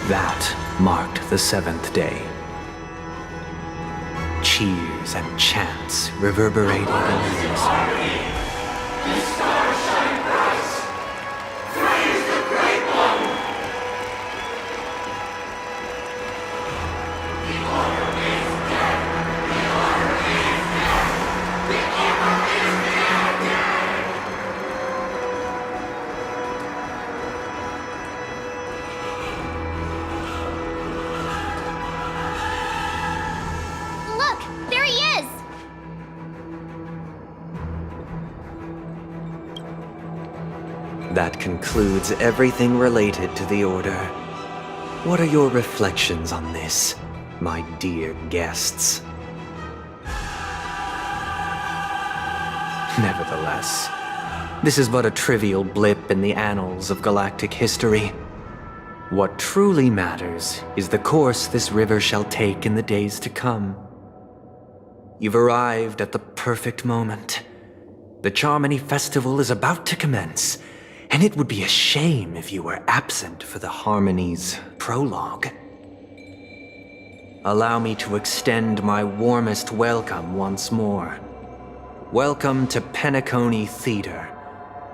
That marked the seventh day. Cheers and chants reverberated in the music. That concludes everything related to the Order. What are your reflections on this, my dear guests? Nevertheless, this is but a trivial blip in the annals of galactic history. What truly matters is the course this river shall take in the days to come. You've arrived at the perfect moment. The Charmony Festival is about to commence, and it would be a shame if you were absent for the Harmony's prologue. Allow me to extend my warmest welcome once more. Welcome to PENACONY Theater,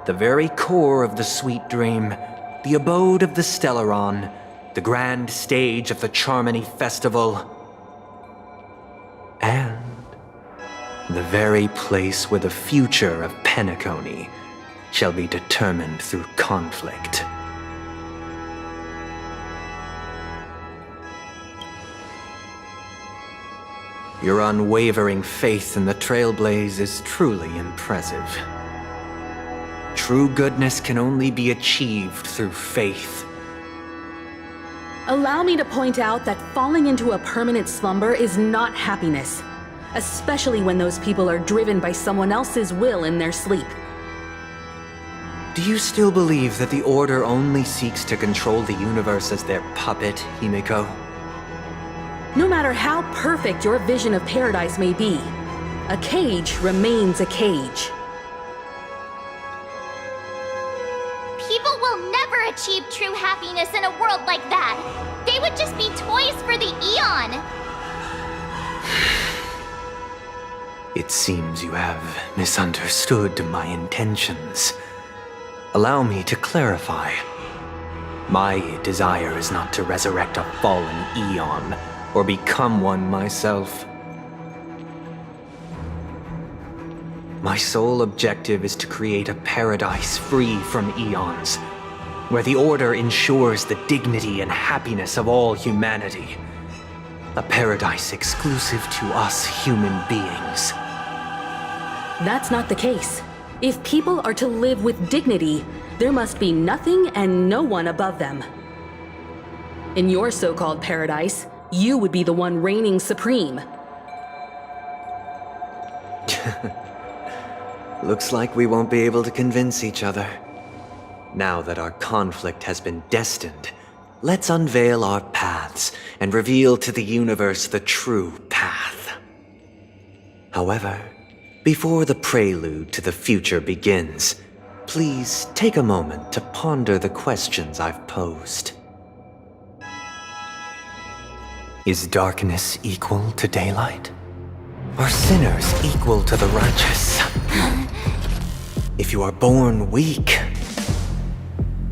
the very core of the Sweet Dream, the abode of the Stellaron, the grand stage of the Charmony Festival, and the very place where the future of PENACONY shall be determined through conflict. Your unwavering faith in the Trailblaze is truly impressive. True goodness can only be achieved through faith. Allow me to point out that falling into a permanent slumber is not happiness, especially when those people are driven by someone else's will in their sleep. Do you still believe that the Order only seeks to control the universe as their puppet, Himiko? No matter how perfect your vision of paradise may be, a cage remains a cage. People will never achieve true happiness in a world like that. They would just be toys for the Eon. It seems you have misunderstood my intentions. Allow me to clarify. My desire is not to resurrect a fallen Eon, or become one myself. My sole objective is to create a paradise free from Eons, where the Order ensures the dignity and happiness of all humanity. A paradise exclusive to us human beings. That's not the case. If people are to live with dignity, there must be nothing and no one above them. In your so-called paradise, you would be the one reigning supreme. Looks like we won't be able to convince each other. Now that our conflict has been destined, let's unveil our paths and reveal to the universe the true path. However, before the prelude to the future begins, please take a moment to ponder the questions I've posed. Is darkness equal to daylight? Are sinners equal to the righteous? If you are born weak,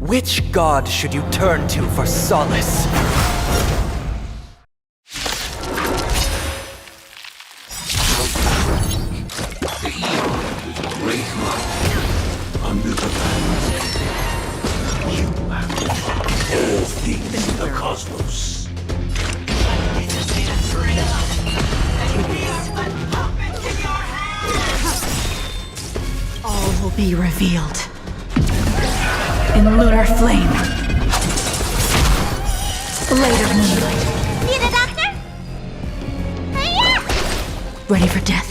which god should you turn to for solace? Under the land, you have all things in the cosmos. All will be revealed in lunar flame. Later moonlight. Need a doctor? Hiya! Ready for death.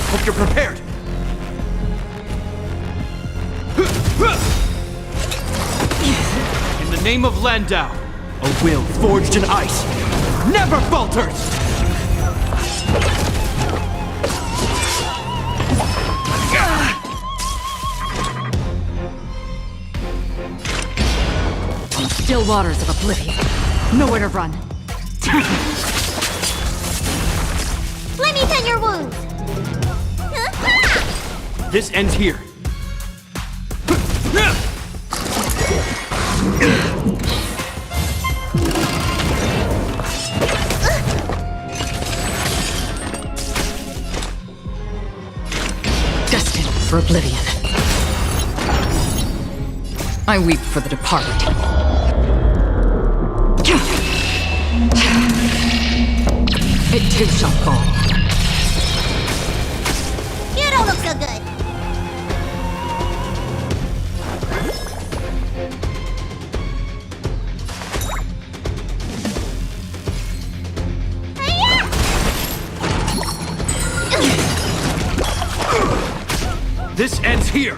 Hope you're prepared. In the name of Landau, a will forged in ice never falters! Still waters of oblivion. Nowhere to run. Let me tend your wounds. This ends here. Destined for oblivion. I weep for the departed. It too shall fall. You don't look so good. This ends here.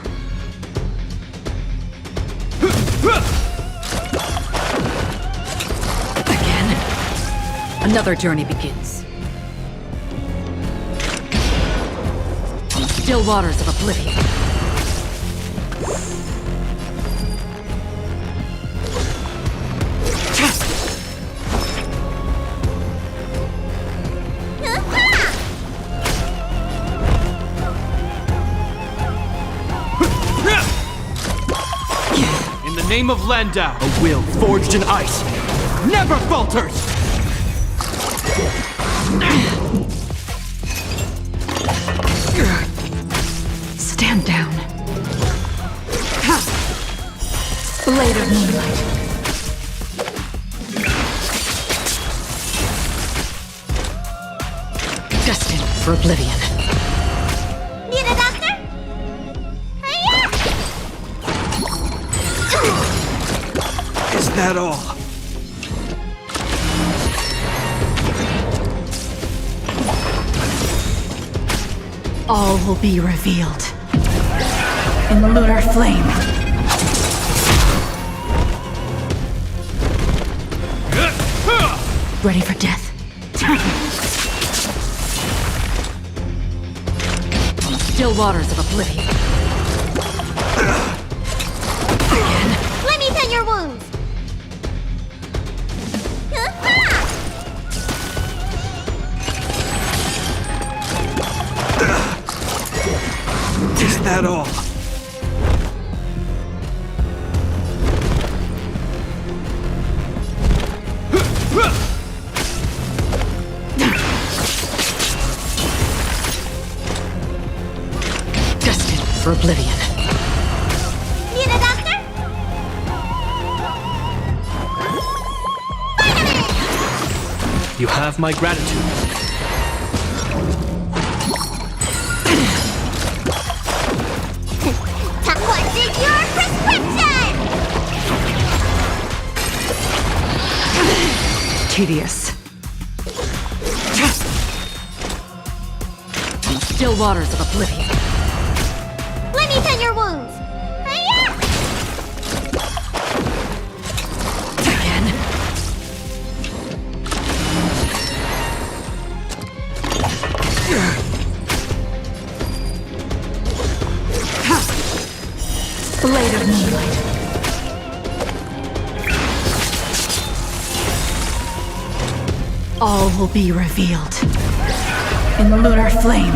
Again. Another journey begins. Still waters of oblivion. In the name of Landau, a will forged in ice never falters! Stand down. Blade of moonlight. Destined for oblivion. Need a doctor? Is that all? All will be revealed in the lunar flame. Ready for death. Still waters of oblivion. Let me tend your wounds. Is that all? Destined for oblivion. Need a doctor? You have my gratitude. What's in your prescription? Tedious. Still waters of oblivion. Let me tend your wounds. Again. Blade of moonlight. All will be revealed in the lunar flame.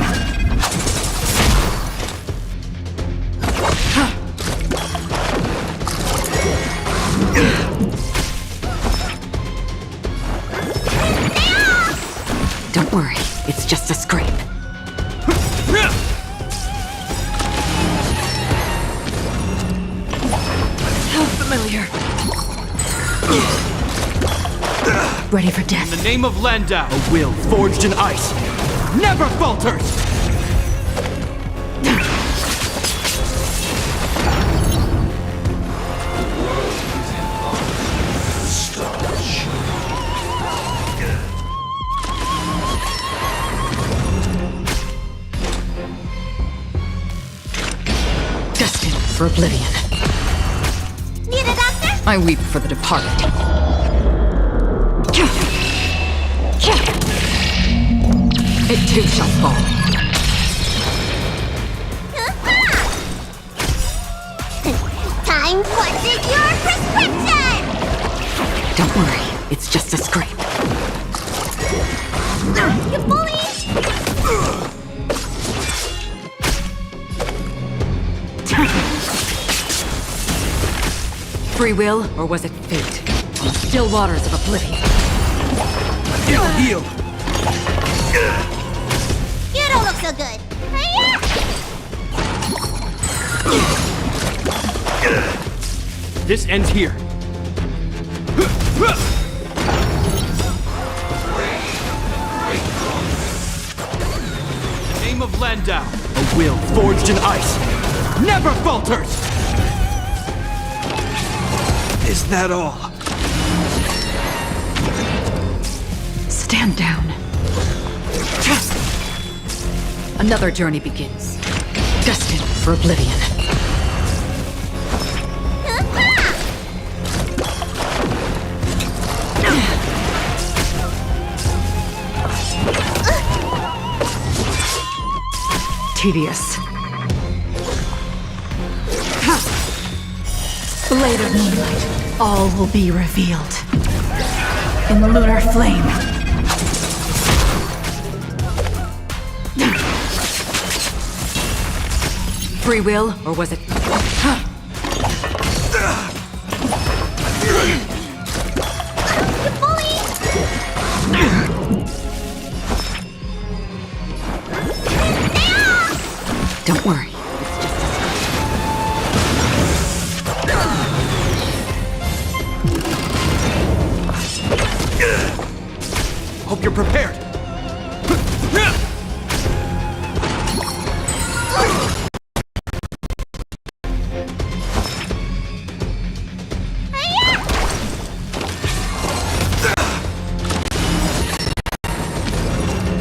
Don't worry, it's just a scrape. How familiar. Ready for death. In the name of Landau, a will forged in ice never falters! Destined for oblivion. Need a doctor? I weep for the departed. It too shall fall. Time. What's in your prescription? Don't worry, it's just a scrape. You bully! Free will, or was it fate? On the still waters of oblivion. Heal! You don't look so good. This ends here. Name of Landau, a will forged in ice, never falters! Is that all? Stand down. Another journey begins. Destined for oblivion. Tedious. Blade of moonlight, all will be revealed. In the lunar flame. Free will, or was it... Don't worry, it's just a Hope you're prepared.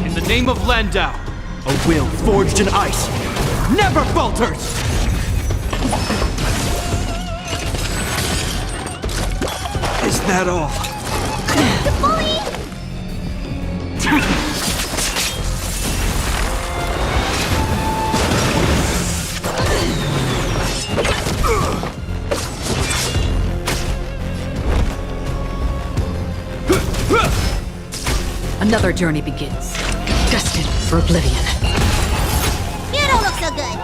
In the name of Landau, a will forged in ice, never falters! Is that all? Another journey begins. Destined for oblivion. You don't look so good.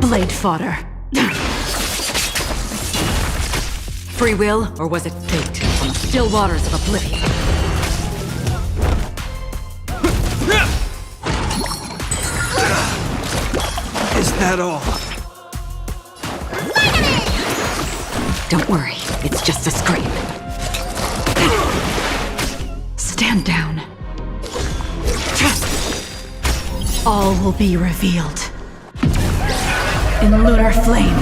Blade fodder. Free will, or was it fate? On the still waters of oblivion. Is that all? Don't worry, it's just a scrape. Stand down. All will be revealed. In lunar flame.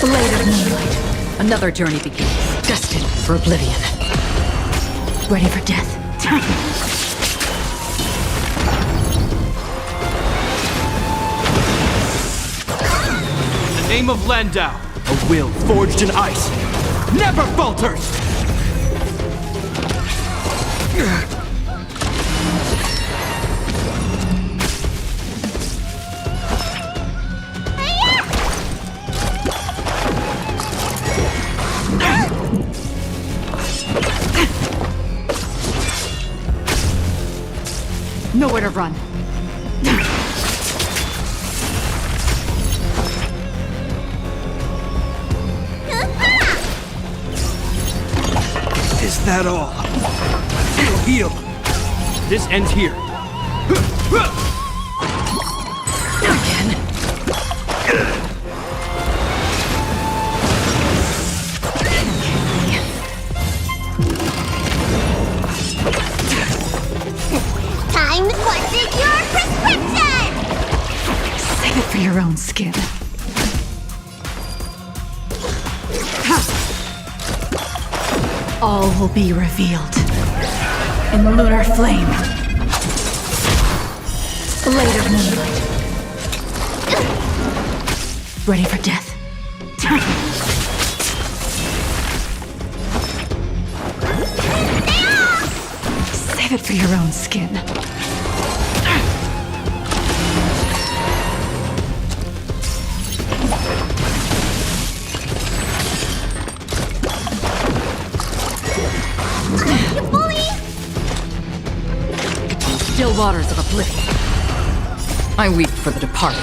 Blade of moonlight. Another journey begins. Destined for oblivion. Ready for death. In the name of Landau, a will forged in ice, never falters! Nowhere to run. Is that all? Heal! This ends here. Time to question your prescription! Save it for your own skin. All will be revealed. In the lunar flame. Blade of moonlight. Ready for death. Save it for your own skin. waters of oblivion. I weep for the departed.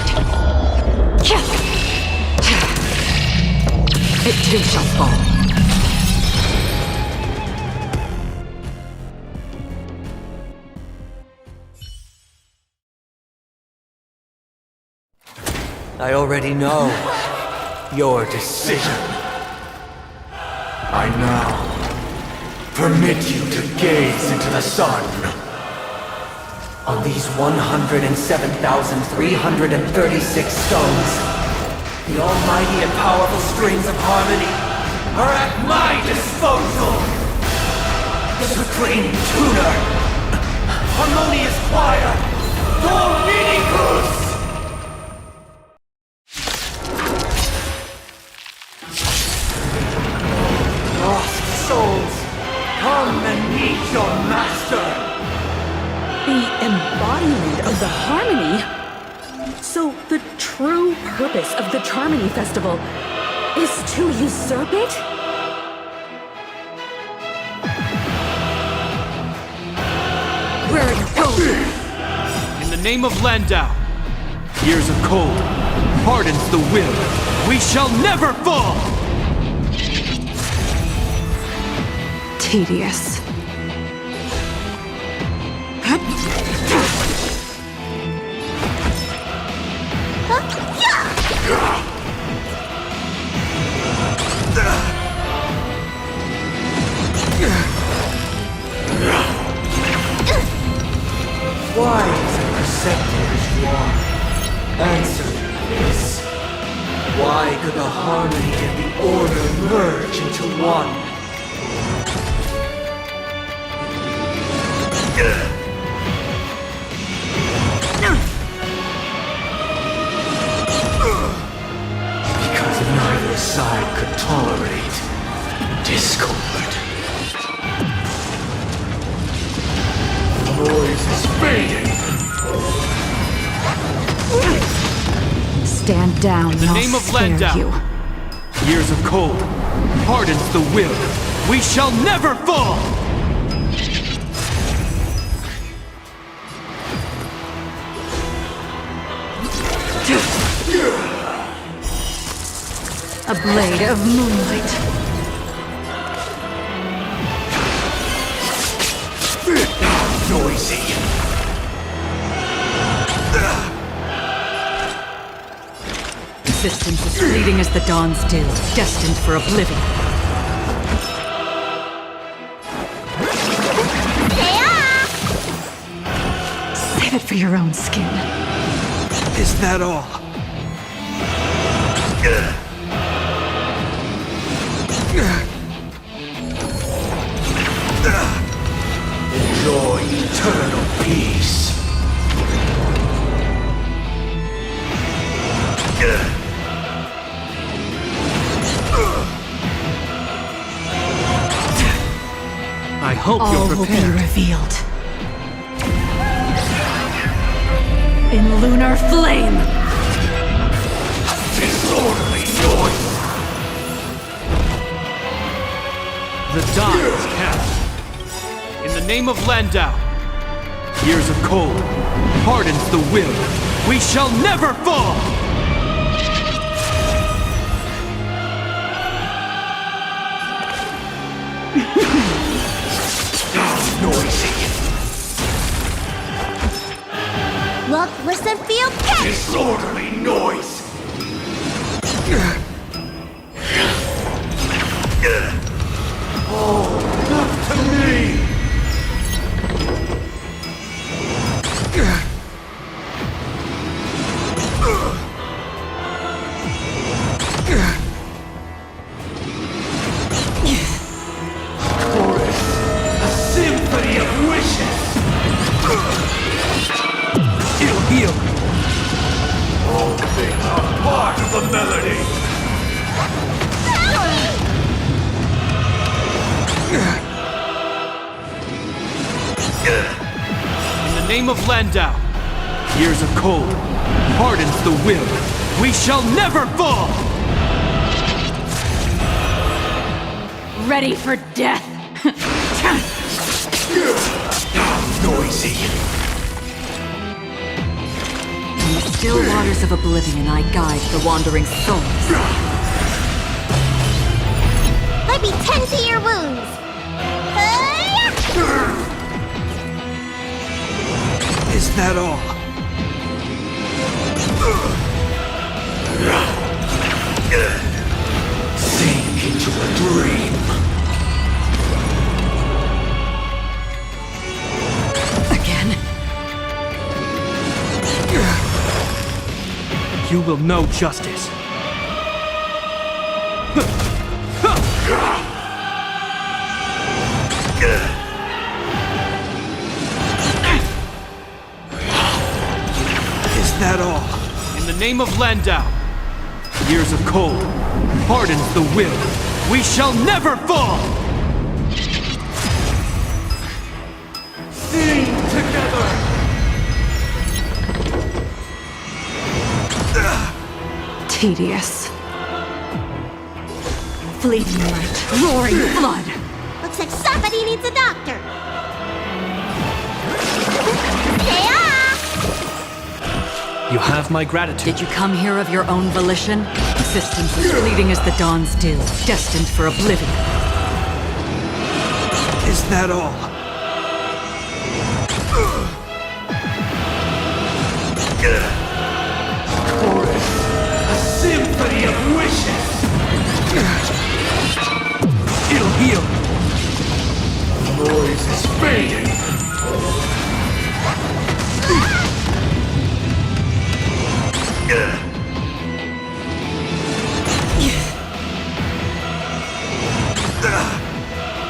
It too shall fall. I already know your decision. I now permit you to gaze into the sun. On these 107,336 stones, the almighty and powerful strings of harmony are at my disposal! The supreme tuner! Harmonious choir! Dominicus! Lost souls, come and meet your master! The embodiment of the harmony? So the true purpose of the Charmony Festival is to usurp it? Where are you going? In the name of Landau, years of cold hardens the will. We shall never fall! Tedious. Why is a perceptive as you are? Answer me this. Why could the harmony and the order merge into one? Because neither side could tolerate discord. The noise is fading. Stand down, In the name of Landau, you. years of cold hardens the will. We shall never fall! A blade of moonlight. Noisy. Existence as fleeting as the dawn's dew, destined for oblivion. Save it for your own skin. Is that all? Enjoy eternal peace. I hope All you're will be prepared. revealed. In lunar flame! Disorderly noise. The die is cast. In the name of Landau, years of cold hardens the will. We shall never fall! Noisy. Look, listen, feel, catch! Disorderly noise. Oh, not to me. Chorus, a symphony of wishes. It'll heal. All things are part of the melody. In the name of Landau, years of cold hardens the will. We shall never fall! Ready for death! Noisy. still waters of oblivion I guide the wandering souls. Let me tend to your wounds. Is that all? Sink into a dream. Again? You will know justice. Is that all? In the name of Landau, years of cold hardens the will. We shall never fall! Sing together. Tedious. Fleeting light, roaring flood. Looks like somebody needs a doctor. Yeah! You have my gratitude. Did you come here of your own volition? Existence as fleeting as the dawn's dew, destined for oblivion. Is that all? Chorus. A symphony of wishes. It'll heal. Noise is fading.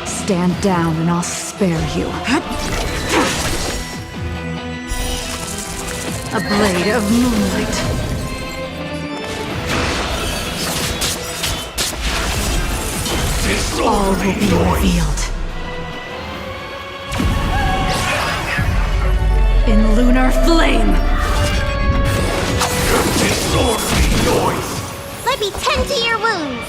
Stand down and I'll spare you. A blade of moonlight. All will be revealed. In lunar flame! Disorderly noise. Let me tend to your wounds.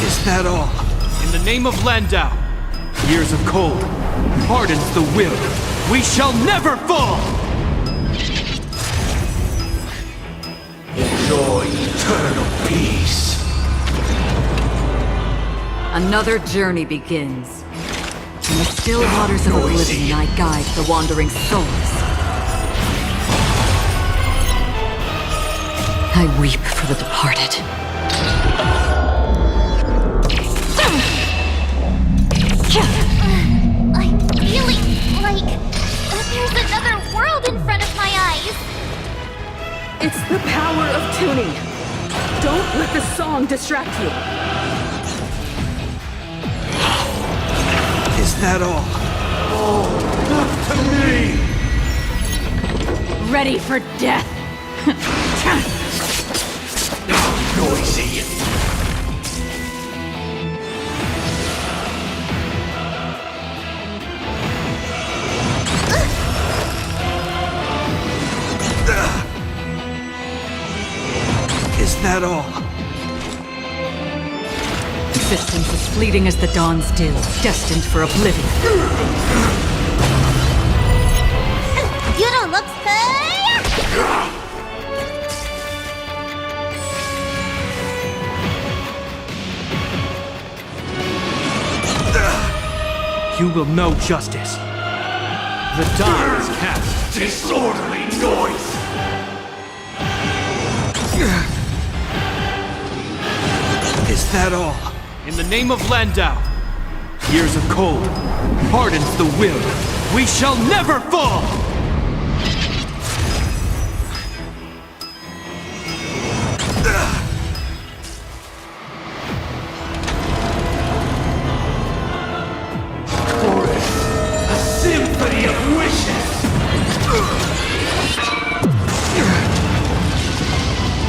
Is that all? In the name of Landau, years of cold hardens the will. We shall never fall! Enjoy eternal peace. Another journey begins. In the still waters of oblivion I guide the wandering souls. I weep for the departed. I'm feeling like there's another world in front of my eyes. It's the power of tuning. Don't let the song distract you. Is that all? To me. Ready for death! Noisy. Is that all? Existence as fleeting as the dawn's dew, destined for oblivion. You don't look You will know justice. The die is cast. Disorderly noise. Is that all? In the name of Landau, years of cold hardens the will. We shall never fall! Chorus. A symphony of wishes.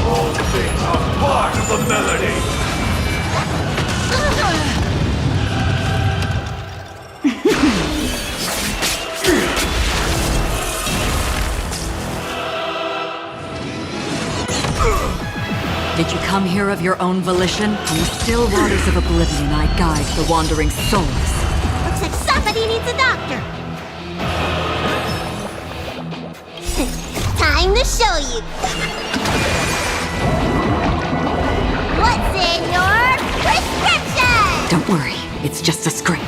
All things are part of the melody. Did you come here of your own volition? From the still waters of oblivion, I guide the wandering souls. Looks like somebody needs a doctor. Time to show you. What's in your prescription? Don't worry, it's just a scrape.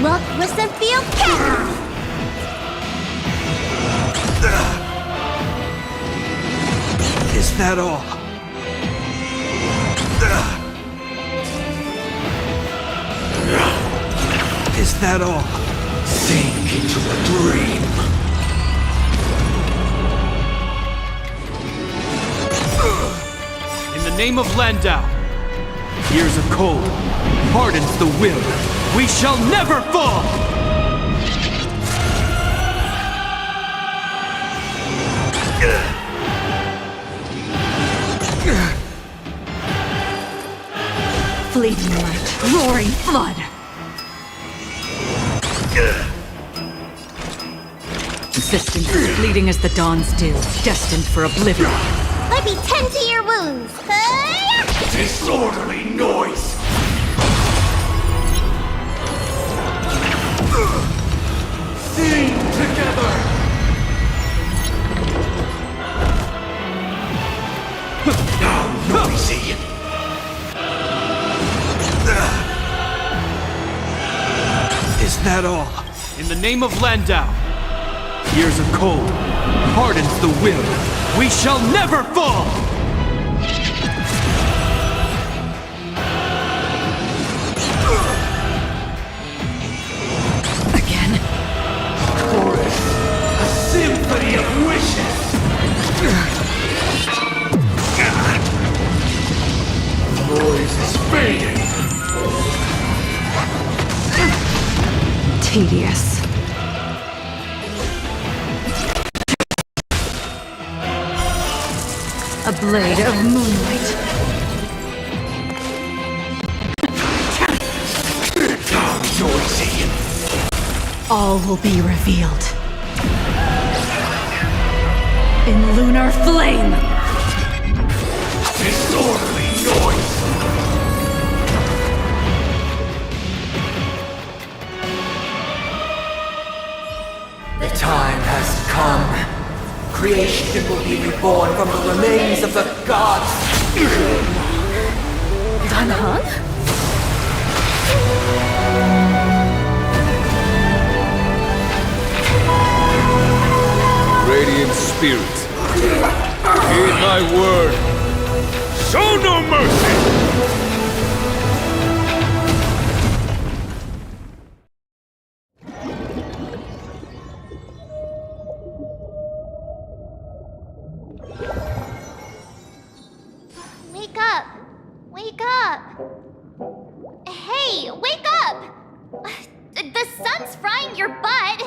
Look, listen, feel, catch. Is that all? Is that all? Sink into a dream. In the name of Landau, years of cold hardens the will. We shall never fall! Fleeting light, roaring flood. Existence is fleeting as the dawn's dew, destined for oblivion. Let me tend to your wounds. Disorderly noise. Sing together. Now noisy. Is that all? In the name of Landau, years of cold hardens the will. We shall never fall! Again? Chorus. A symphony of wishes. Noise is fading. Tedious. A blade of moonlight. Now noisy. All will be revealed. In lunar flame! Disorderly noise. The time has come. Creation will be reborn from the remains of the gods. Danhang? Radiant spirits, heed my word. Show no mercy. Wake up! Wake up! Hey, wake up! The sun's frying your butt!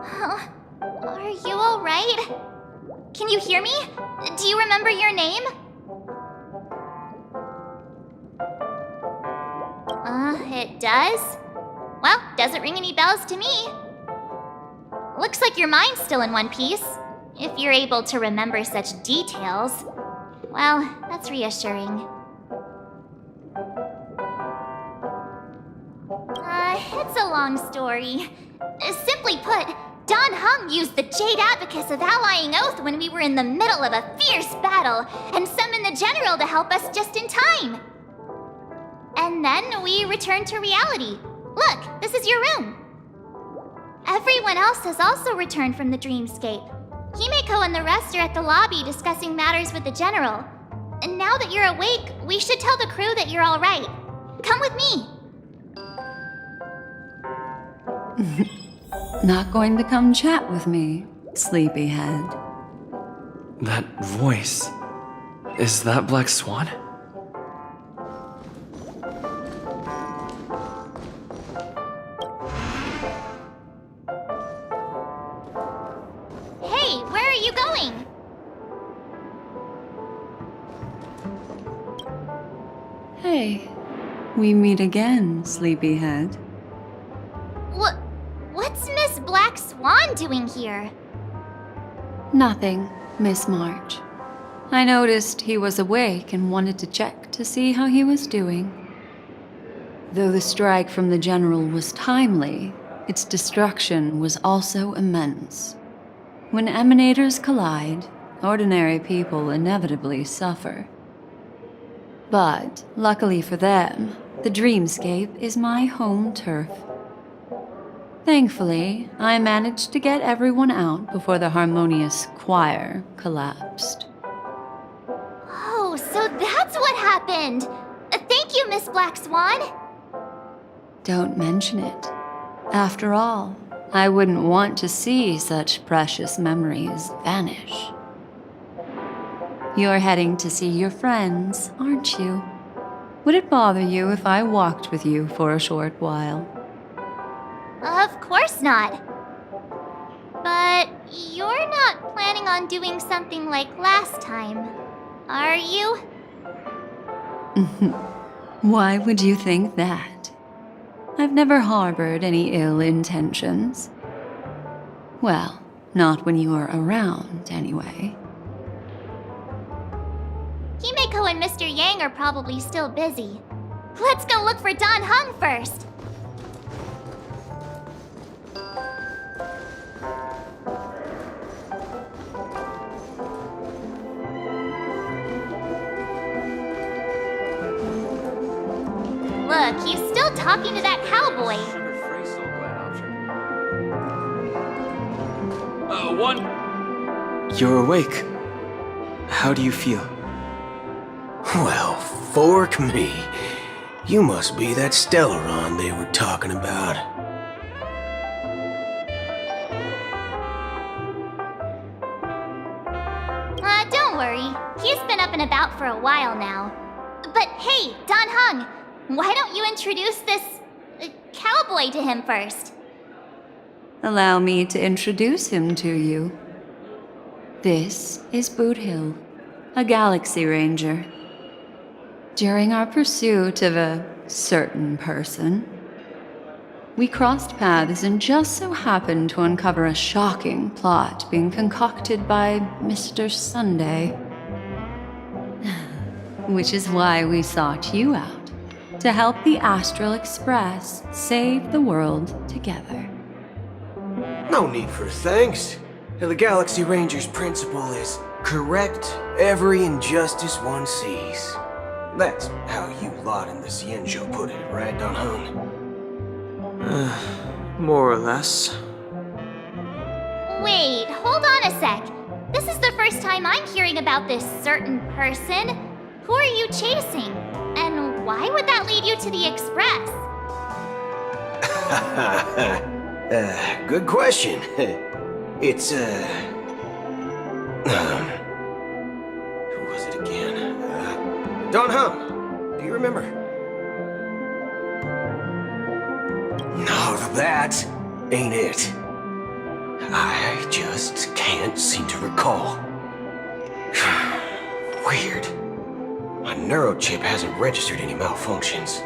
Huh? Are you alright? Can you hear me? Do you remember your name? It does? Well, doesn't ring any bells to me. Looks like your mind's still in one piece. If you're able to remember such details. Well, that's reassuring. It's a long story. Simply put, Don Hung used the Jade Abacus of Allying Oath when we were in the middle of a fierce battle and summoned the General to help us just in time. And then we returned to reality. Look, this is your room. Everyone else has also returned from the dreamscape. Himeko and the rest are at the lobby discussing matters with the General. And now that you're awake, we should tell the crew that you're all right. Come with me. Not going to come chat with me, sleepyhead. That voice. Is that Black Swan? Hey, where are you going? Hey, we meet again, sleepyhead. What's Miss Black Swan doing here? Nothing. Miss March. I noticed he was awake and wanted to check to see how he was doing. Though the strike from the General was timely, its destruction was also immense. When emanators collide, ordinary people inevitably suffer. But, luckily for them, the dreamscape is my home turf. Thankfully, I managed to get everyone out before the harmonious choir collapsed. Oh, so that's what happened! Thank you, Miss Black Swan! Don't mention it. After all, I wouldn't want to see such precious memories vanish. You're heading to see your friends, aren't you? Would it bother you if I walked with you for a short while? Of course not. But you're not planning on doing something like last time, are you? Why would you think that? I've never harbored any ill intentions. Well, not when you are around, anyway. Himeko and Mr. Yang are probably still busy. Let's go look for Don Hung first! Look, he's still talking to that cowboy. You're awake. How do you feel? Well, fork me. You must be that Stellaron they were talking about. Don't worry. He's been up and about for a while now. But hey, Don Hung, why don't you introduce this cowboy to him first? Allow me to introduce him to you. This is Boot Hill, a Galaxy Ranger. During our pursuit of a certain person, we crossed paths and just so happened to uncover a shocking plot being concocted by Mr. Sunday. Which is why we sought you out, to help the Astral Express save the world together. No need for thanks. The Galaxy Ranger's principle is correct every injustice one sees. That's how you lot in the Cienjo put it, right, Don Hung? More or less. Wait, hold on a sec. This is the first time I'm hearing about this certain person. Who are you chasing? And why would that lead you to the Express? Good question. It's, who was it again? Don Hung. Do you remember? No, that ain't it. I just can't seem to recall. Weird. My neurochip hasn't registered any malfunctions.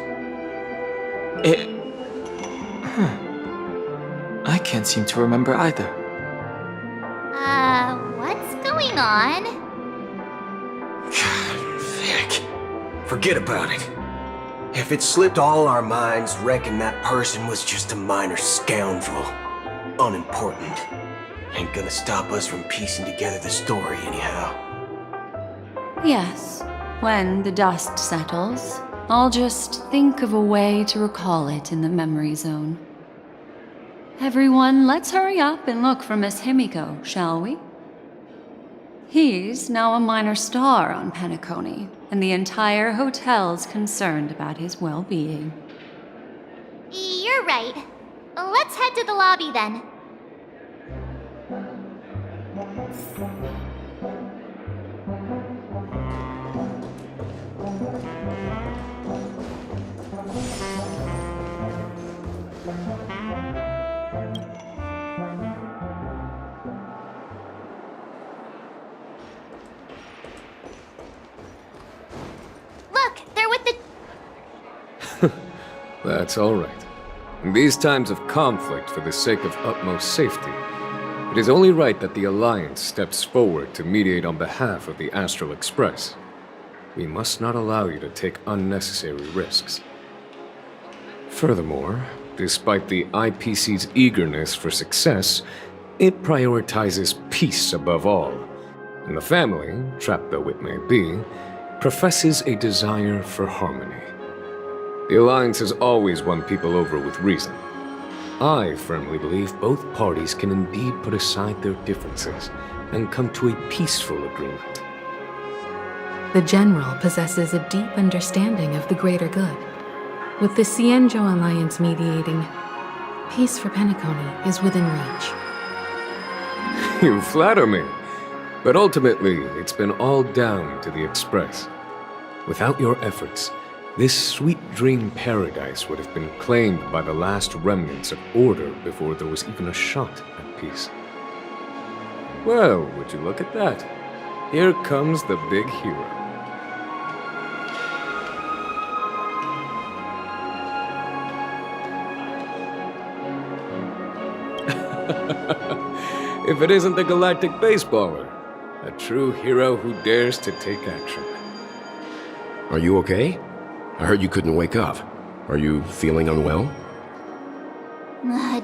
I can't seem to remember either. What's going on? Vic, forget about it. If it slipped all our minds, reckon that person was just a minor scoundrel. Unimportant. Ain't gonna stop us from piecing together the story anyhow. Yes, when the dust settles, I'll just think of a way to recall it in the memory zone. Everyone, let's hurry up and look for Miss Himiko, shall we? He's now a minor star on PENACONY, and the entire hotel's concerned about his well-being. You're right. Let's head to the lobby then. Look, they're with the... That's all right. In these times of conflict for the sake of utmost safety, It is only right that the Alliance steps forward to mediate on behalf of the Astral Express. We must not allow you to take unnecessary risks. Furthermore, despite the IPC's eagerness for success, it prioritizes peace above all. And the family, trapped though it may be, professes a desire for harmony. The Alliance has always won people over with reason. I firmly believe both parties can indeed put aside their differences and come to a peaceful agreement. The General possesses a deep understanding of the greater good. With the Cienjo Alliance mediating, peace for PENACONY is within reach. You flatter me. But ultimately, it's been all down to the Express. Without your efforts, this sweet dream paradise would have been claimed by the last remnants of order before there was even a shot at peace. Well, would you look at that? Here comes the big hero. If it isn't the galactic baseballer, a true hero who dares to take action. Are you okay? I heard you couldn't wake up. Are you feeling unwell?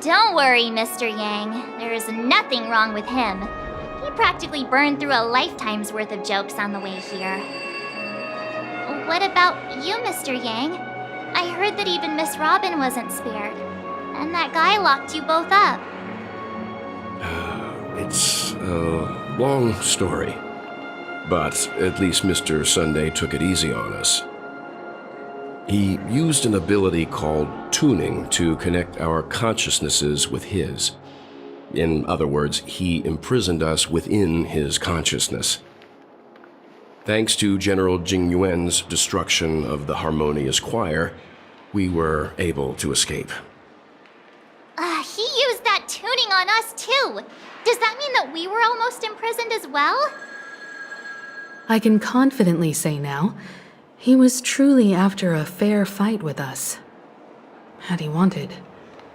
Don't worry, Mr. Yang. There is nothing wrong with him. He practically burned through a lifetime's worth of jokes on the way here. What about you, Mr. Yang? I heard that even Miss Robin wasn't spared. And that guy locked you both up. It's a long story. But at least Mr. Sunday took it easy on us. He used an ability called tuning to connect our consciousnesses with his. In other words, he imprisoned us within his consciousness. Thanks to General Jing Yuan's destruction of the Harmonious Choir, we were able to escape. He used that tuning on us too. Does that mean that we were almost imprisoned as well? I can confidently say now, he was truly after a fair fight with us. Had he wanted,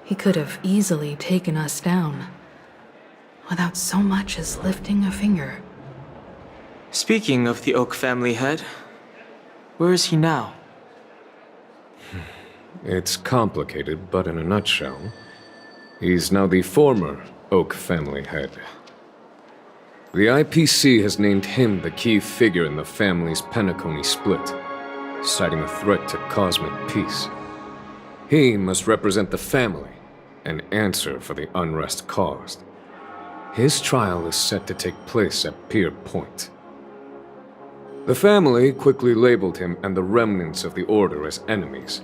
he could have easily taken us down, without so much as lifting a finger. Speaking of the Oak family head, where is he now? It's complicated, but in a nutshell, he's now the former Oak family head. The IPC has named him the key figure in the family's PENACONY split, citing a threat to cosmic peace. He must represent the family and answer for the unrest caused. His trial is set to take place at Pier Point. The family quickly labeled him and the remnants of the Order as enemies,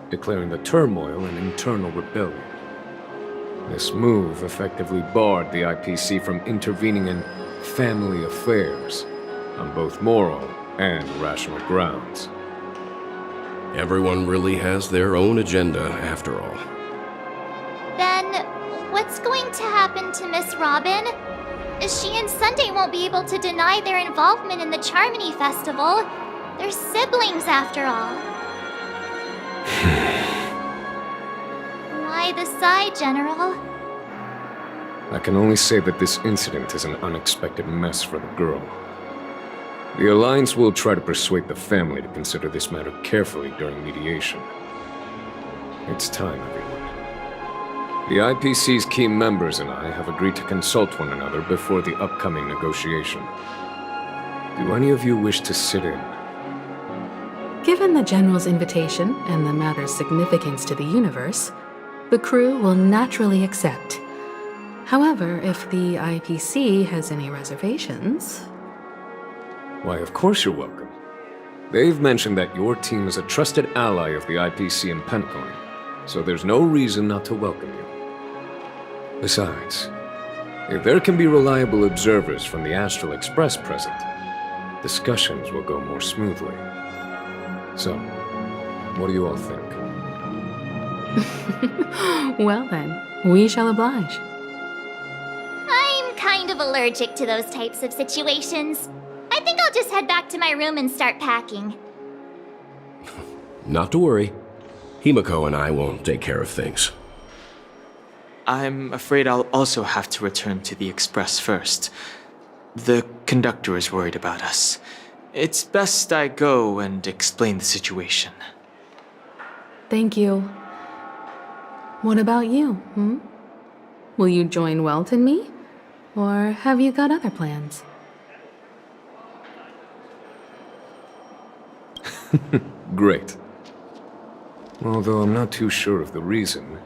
declaring the turmoil an internal rebellion. This move effectively barred the IPC from intervening in family affairs on both moral and rational grounds. Everyone really has their own agenda, after all. Then, what's going to happen to Miss Robin? She and Sunday won't be able to deny their involvement in the Charmony Festival. They're siblings, after all. Why the sigh, General? I can only say that this incident is an unexpected mess for the girl. The Alliance will try to persuade the family to consider this matter carefully during mediation. It's time, everyone. The IPC's key members and I have agreed to consult one another before the upcoming negotiation. Do any of you wish to sit in? Given the General's invitation and the matter's significance to the universe, the crew will naturally accept. However, if the IPC has any reservations... Why, of course you're welcome. They've mentioned that your team is a trusted ally of the IPC and PENACONY, so there's no reason not to welcome you. Besides, if there can be reliable observers from the Astral Express present, discussions will go more smoothly. So, what do you all think? Well then, we shall oblige. I'm kind of allergic to those types of situations. I think I'll just head back to my room and start packing. Not to worry. Himiko and I will take care of things. I'm afraid I'll also have to return to the Express first. The conductor is worried about us. It's best I go and explain the situation. Thank you. What about you, Will you join Welt and me? Or have you got other plans? Great. Although I'm not too sure of the reason,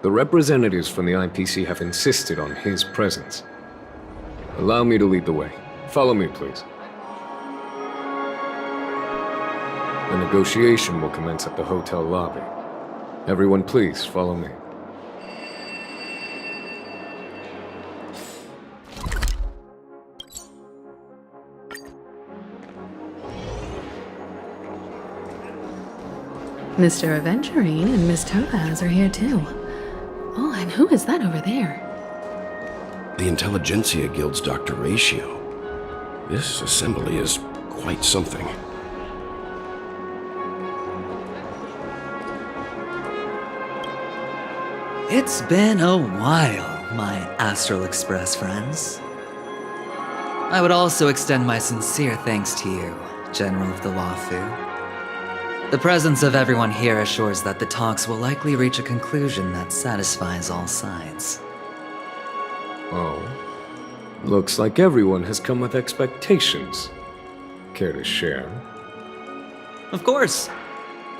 the representatives from the IPC have insisted on his presence. Allow me to lead the way. Follow me, please. The negotiation will commence at the hotel lobby. Everyone, please follow me. Mr. Aventurine and Miss Topaz are here too. Oh, and who is that over there? The Intelligentsia Guild's Dr. Ratio. This assembly is quite something. It's been a while, my Astral Express friends. I would also extend my sincere thanks to you, General of the Wafu. The presence of everyone here assures that the talks will likely reach a conclusion that satisfies all sides. Oh. Looks like everyone has come with expectations. Care to share? Of course.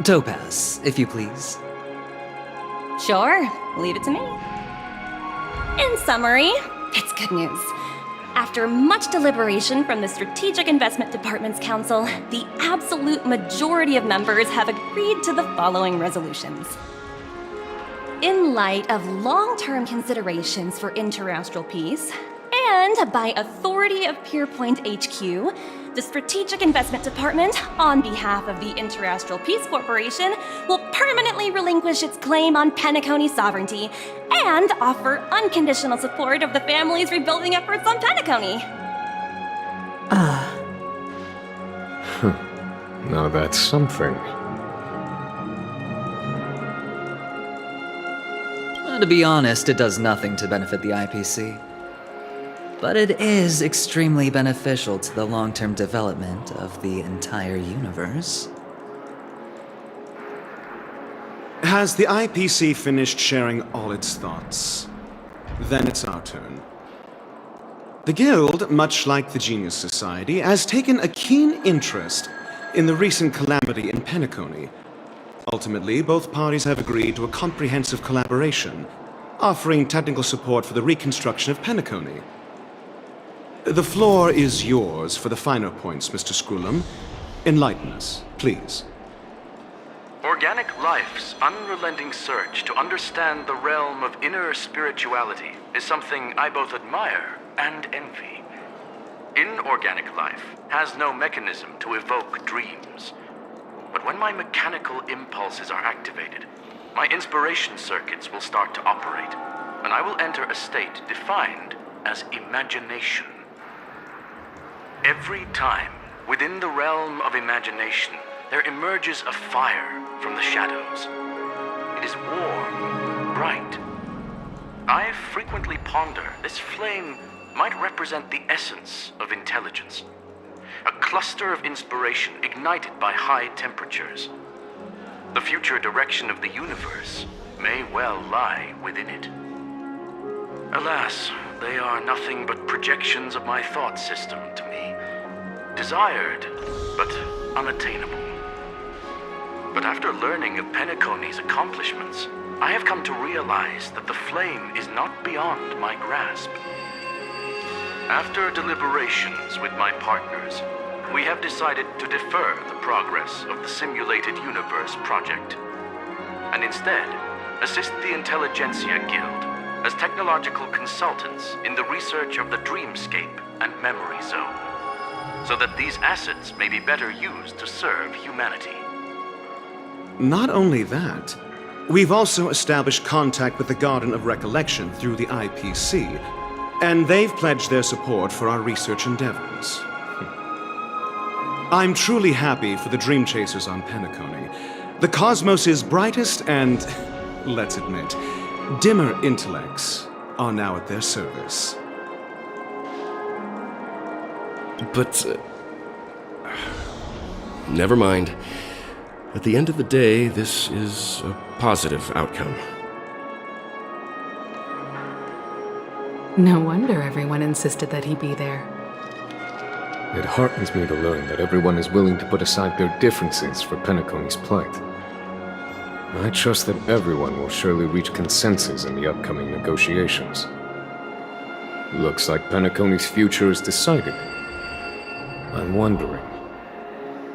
Topaz, if you please. Sure, leave it to me. In summary, it's good news. After much deliberation from the Strategic Investment Department's Council, the absolute majority of members have agreed to the following resolutions. In light of long-term considerations for interastral peace, and by authority of Pierpoint HQ, the Strategic Investment Department, on behalf of the Interastral Peace Corporation, will permanently relinquish its claim on PENACONY sovereignty and offer unconditional support of the family's rebuilding efforts on PENACONY. Now that's something. To be honest, it does nothing to benefit the IPC. But it is extremely beneficial to the long-term development of the entire universe. Has the IPC finished sharing all its thoughts? Then it's our turn. The Guild, much like the Genius Society, has taken a keen interest in the recent calamity in PENACONY. Ultimately, both parties have agreed to a comprehensive collaboration, offering technical support for the reconstruction of PENACONY. The floor is yours for the finer points, Mr. Scrulum. Enlighten us, please. Organic life's unrelenting search to understand the realm of inner spirituality is something I both admire and envy. Inorganic life has no mechanism to evoke dreams. But when my mechanical impulses are activated, my inspiration circuits will start to operate, and I will enter a state defined as imagination. Every time, within the realm of imagination, there emerges a fire from the shadows. It is warm, bright. I frequently ponder this flame might represent the essence of intelligence. A cluster of inspiration ignited by high temperatures. The future direction of the universe may well lie within it. Alas, they are nothing but projections of my thought system to me. Desired, but unattainable. But after learning of PENACONY's accomplishments, I have come to realize that the flame is not beyond my grasp. After deliberations with my partners, we have decided to defer the progress of the Simulated Universe project, and instead assist the Intelligentsia Guild as technological consultants in the research of the Dreamscape and Memory Zone, so that these assets may be better used to serve humanity. Not only that, we've also established contact with the Garden of Recollection through the IPC, and they've pledged their support for our research endeavors. I'm truly happy for the Dream Chasers on PENACONY. The cosmos' brightest and, let's admit, dimmer intellects are now at their service. But, never mind. At the end of the day, this is a positive outcome. No wonder everyone insisted that he be there. It heartens me to learn that everyone is willing to put aside their differences for PENACONY's plight. I trust that everyone will surely reach consensus in the upcoming negotiations. Looks like PENACONY's future is decided. I'm wondering,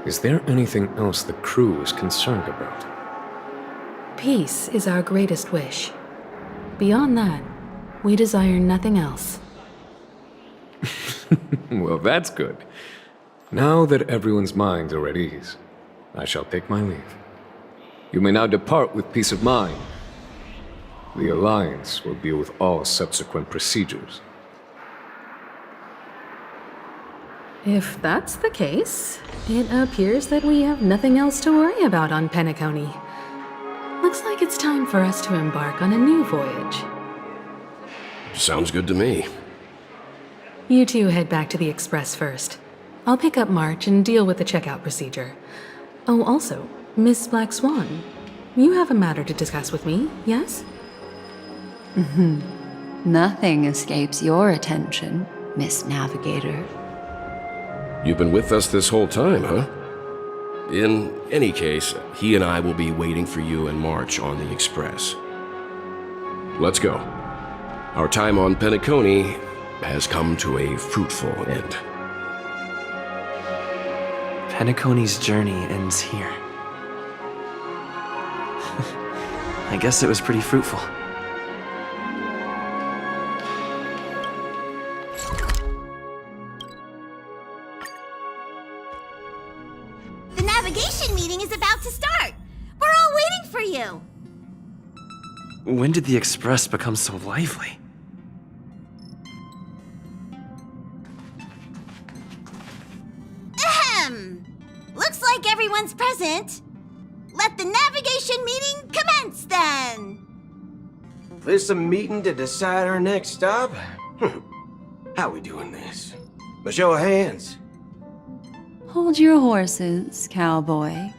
is there anything else the crew is concerned about? Peace is our greatest wish. Beyond that, we desire nothing else. Well, that's good. Now that everyone's minds are at ease, I shall take my leave. You may now depart with peace of mind. The Alliance will deal with all subsequent procedures. If that's the case, it appears that we have nothing else to worry about on PENACONY. Looks like it's time for us to embark on a new voyage. Sounds good to me. You two head back to the Express first. I'll pick up March and deal with the checkout procedure. Oh, also, Miss Black Swan, you have a matter to discuss with me, yes? Nothing escapes your attention, Miss Navigator. You've been with us this whole time, huh? In any case, he and I will be waiting for you and March on the Express. Let's go. Our time on PENACONY has come to a fruitful end. PENACONY's journey ends here. I guess it was pretty fruitful. The navigation meeting is about to start. We're all waiting for you. When did the Express become so lively? Ahem. Looks like everyone's present. Let the navigation meeting commence then. This a meeting to decide our next stop? How we doing this? A show of hands. Hold your horses, cowboy.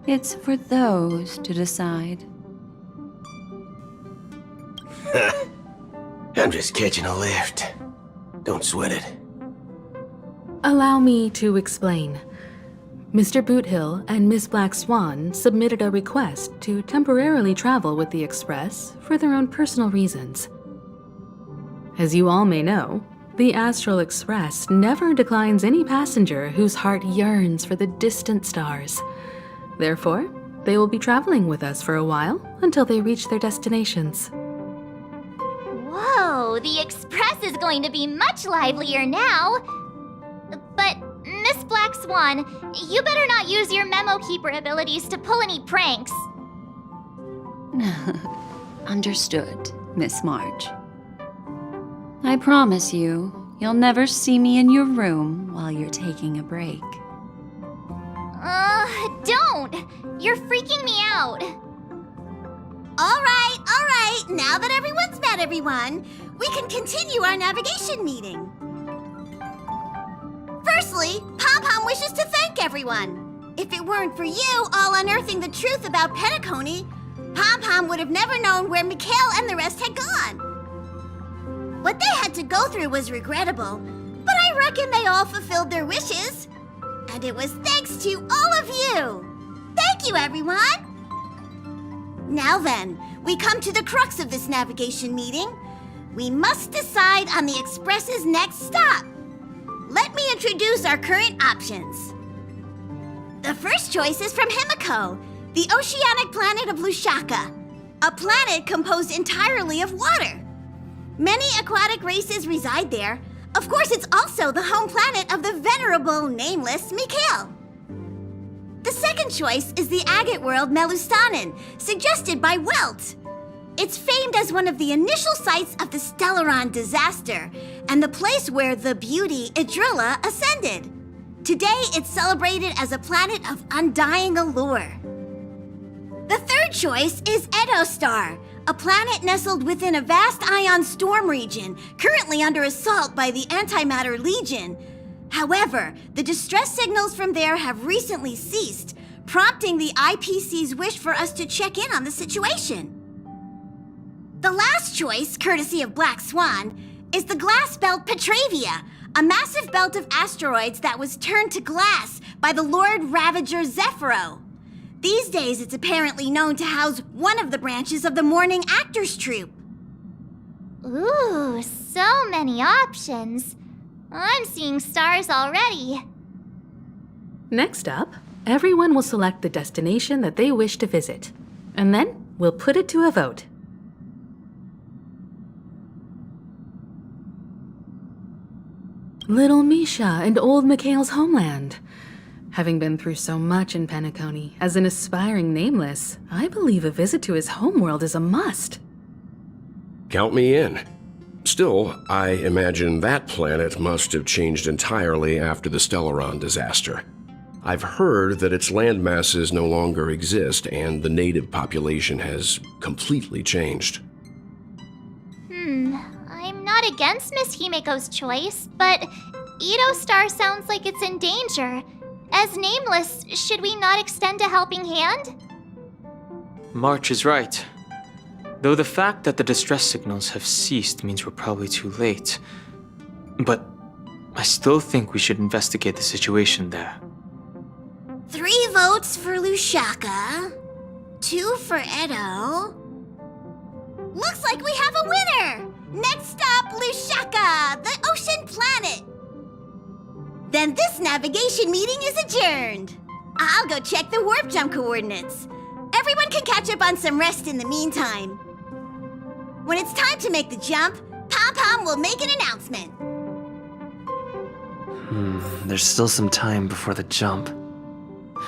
It's for those to decide. I'm just catching a lift. Don't sweat it. Allow me to explain. Mr. Boothill and Miss Black Swan submitted a request to temporarily travel with the Express for their own personal reasons. As you all may know, the Astral Express never declines any passenger whose heart yearns for the distant stars. Therefore, they will be traveling with us for a while until they reach their destinations. Whoa, the Express is going to be much livelier now. But, Miss Black Swan, you better not use your memo keeper abilities to pull any pranks. Understood, Miss March. I promise you'll never see me in your room while you're taking a break. Don't! You're freaking me out. All right. Now that everyone's met everyone, we can continue our navigation meeting. Firstly, Pom-Pom wishes to thank everyone. If it weren't for you all unearthing the truth about PENACONY, Pom-Pom would have never known where Mikhail and the rest had gone. What they had to go through was regrettable, but I reckon they all fulfilled their wishes. And it was thanks to all of you. Thank you, everyone. Now then, we come to the crux of this navigation meeting. We must decide on the Express's next stop. Let me introduce our current options. The first choice is from Himiko, the oceanic planet of Lushaka, a planet composed entirely of water. Many aquatic races reside there. Of course, it's also the home planet of the venerable, nameless Mikhail. The second choice is the agate world Melustanen, suggested by Welt. It's famed as one of the initial sites of the Stellaron disaster, and the place where the beauty Idrilla ascended. Today, it's celebrated as a planet of undying allure. The third choice is Edo Star, a planet nestled within a vast ion storm region, currently under assault by the Antimatter Legion. However, the distress signals from there have recently ceased, prompting the IPC's wish for us to check in on the situation. The last choice, courtesy of Black Swan, is the glass belt Petravia, a massive belt of asteroids that was turned to glass by the Lord Ravager Zephyro. These days, it's apparently known to house one of the branches of the Morning Actors Troupe. Ooh, so many options. I'm seeing stars already. Next up, everyone will select the destination that they wish to visit, and then we'll put it to a vote. Little Misha and old Mikhail's homeland. Having been through so much in PENACONY, as an aspiring nameless, I believe a visit to his homeworld is a must. Count me in. Still, I imagine that planet must have changed entirely after the Stellaron disaster. I've heard that its land masses no longer exist and the native population has completely changed. I'm not against Miss Himiko's choice, but Edo Star sounds like it's in danger. As nameless, should we not extend a helping hand? March is right. Though the fact that the distress signals have ceased means we're probably too late. But I still think we should investigate the situation there. 3 votes for Lushaka, 2 for Edo. Looks like we have a winner! Next up, Lushaka, the ocean planet. Then this navigation meeting is adjourned. I'll go check the warp jump coordinates. Everyone can catch up on some rest in the meantime. When it's time to make the jump, Pom-Pom will make an announcement. There's still some time before the jump.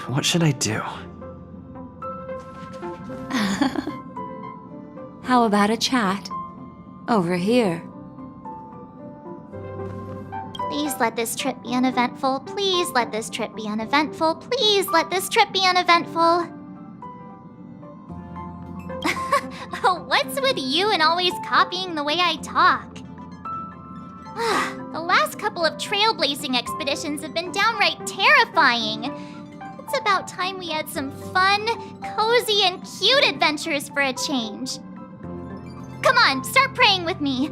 What should I do? How about a chat? Over here. Please let this trip be uneventful. Please let this trip be uneventful. Please let this trip be uneventful. What's with you and always copying the way I talk? The last couple of trailblazing expeditions have been downright terrifying. It's about time we had some fun, cozy, and cute adventures for a change. Come on, start praying with me.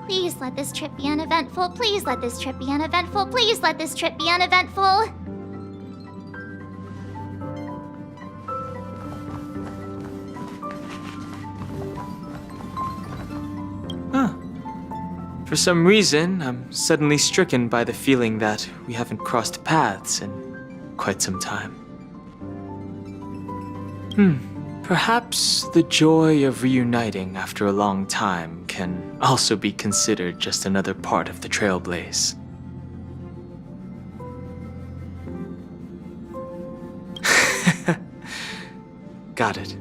Please let this trip be uneventful. Please let this trip be uneventful. Please let this trip be uneventful. For some reason, I'm suddenly stricken by the feeling that we haven't crossed paths in quite some time. Perhaps the joy of reuniting after a long time can also be considered just another part of the Trailblaze. Got it.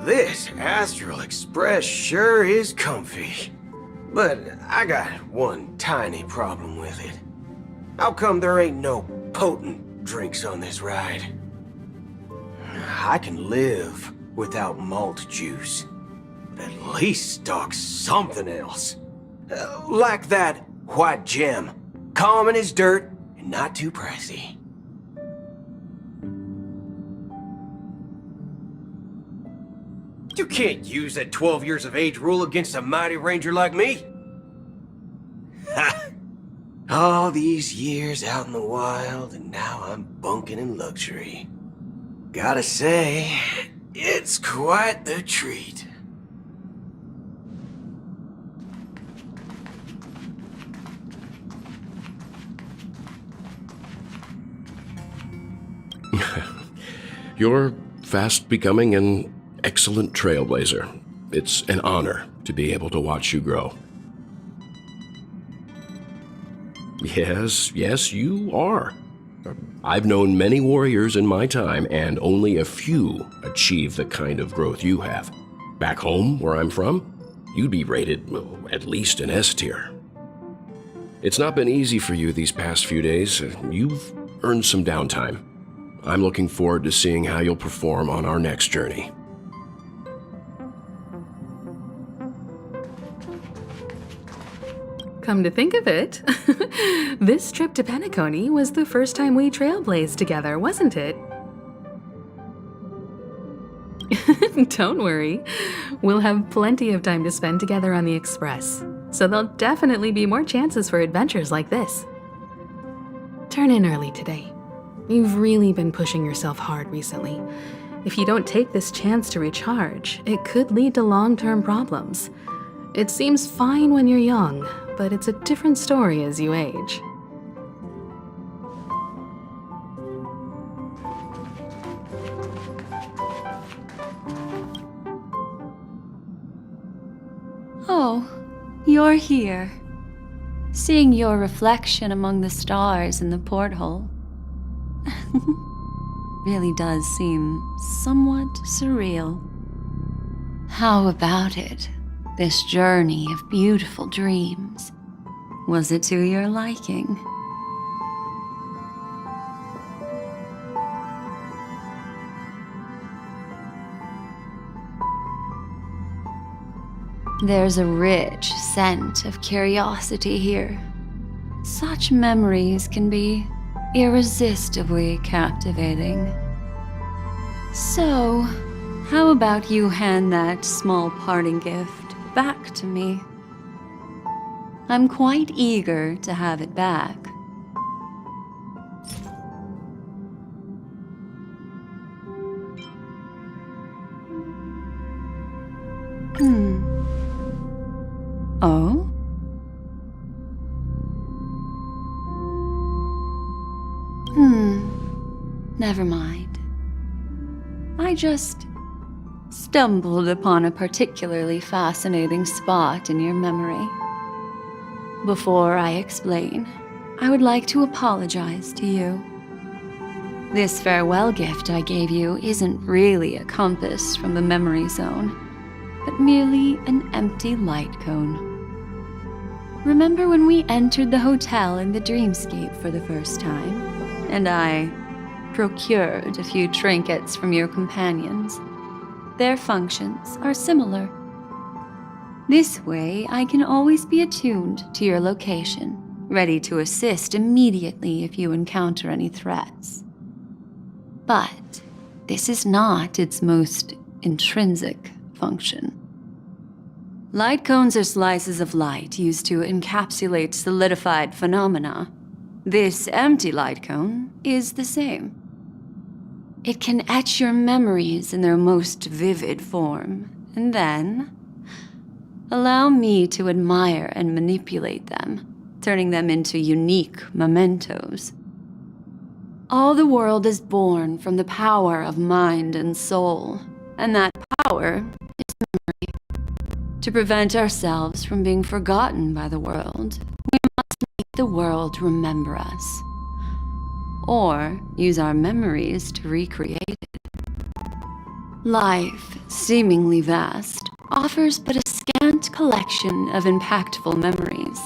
This Astral Express sure is comfy. But I got one tiny problem with it. How come there ain't no potent drinks on this ride? I can live without malt juice, but at least stock something else. Like that white gem, common as dirt and not too pricey. You can't use that 12 years of age rule against a mighty ranger like me. Ha! All these years out in the wild, and now I'm bunking in luxury. Gotta say, it's quite the treat. You're fast becoming an excellent trailblazer. It's an honor to be able to watch you grow. Yes, you are. I've known many warriors in my time, and only a few achieve the kind of growth you have. Back home, where I'm from, you'd be rated at least an S tier. It's not been easy for you these past few days. You've earned some downtime. I'm looking forward to seeing how you'll perform on our next journey. Come to think of it, this trip to PENACONY was the first time we trailblazed together, wasn't it? Don't worry, we'll have plenty of time to spend together on the Express, so there'll definitely be more chances for adventures like this. Turn in early today. You've really been pushing yourself hard recently. If you don't take this chance to recharge, it could lead to long-term problems. It seems fine when you're young, but it's a different story as you age. Oh, you're here. Seeing your reflection among the stars in the porthole really does seem somewhat surreal. How about it? This journey of beautiful dreams. Was it to your liking? There's a rich scent of curiosity here. Such memories can be irresistibly captivating. So, how about you hand that small parting gift back to me? I'm quite eager to have it back. Oh? Never mind. I just stumbled upon a particularly fascinating spot in your memory. Before I explain, I would like to apologize to you. This farewell gift I gave you isn't really a compass from the memory zone, but merely an empty light cone. Remember when we entered the hotel in the dreamscape for the first time, and I procured a few trinkets from your companions? Their functions are similar. This way, I can always be attuned to your location, ready to assist immediately if you encounter any threats. But this is not its most intrinsic function. Light cones are slices of light used to encapsulate solidified phenomena. This empty light cone is the same. It can etch your memories in their most vivid form, and then allow me to admire and manipulate them, turning them into unique mementos. All the world is born from the power of mind and soul, and that power is memory. To prevent ourselves from being forgotten by the world, we must make the world remember us, or use our memories to recreate it. Life, seemingly vast, offers but a scant collection of impactful memories.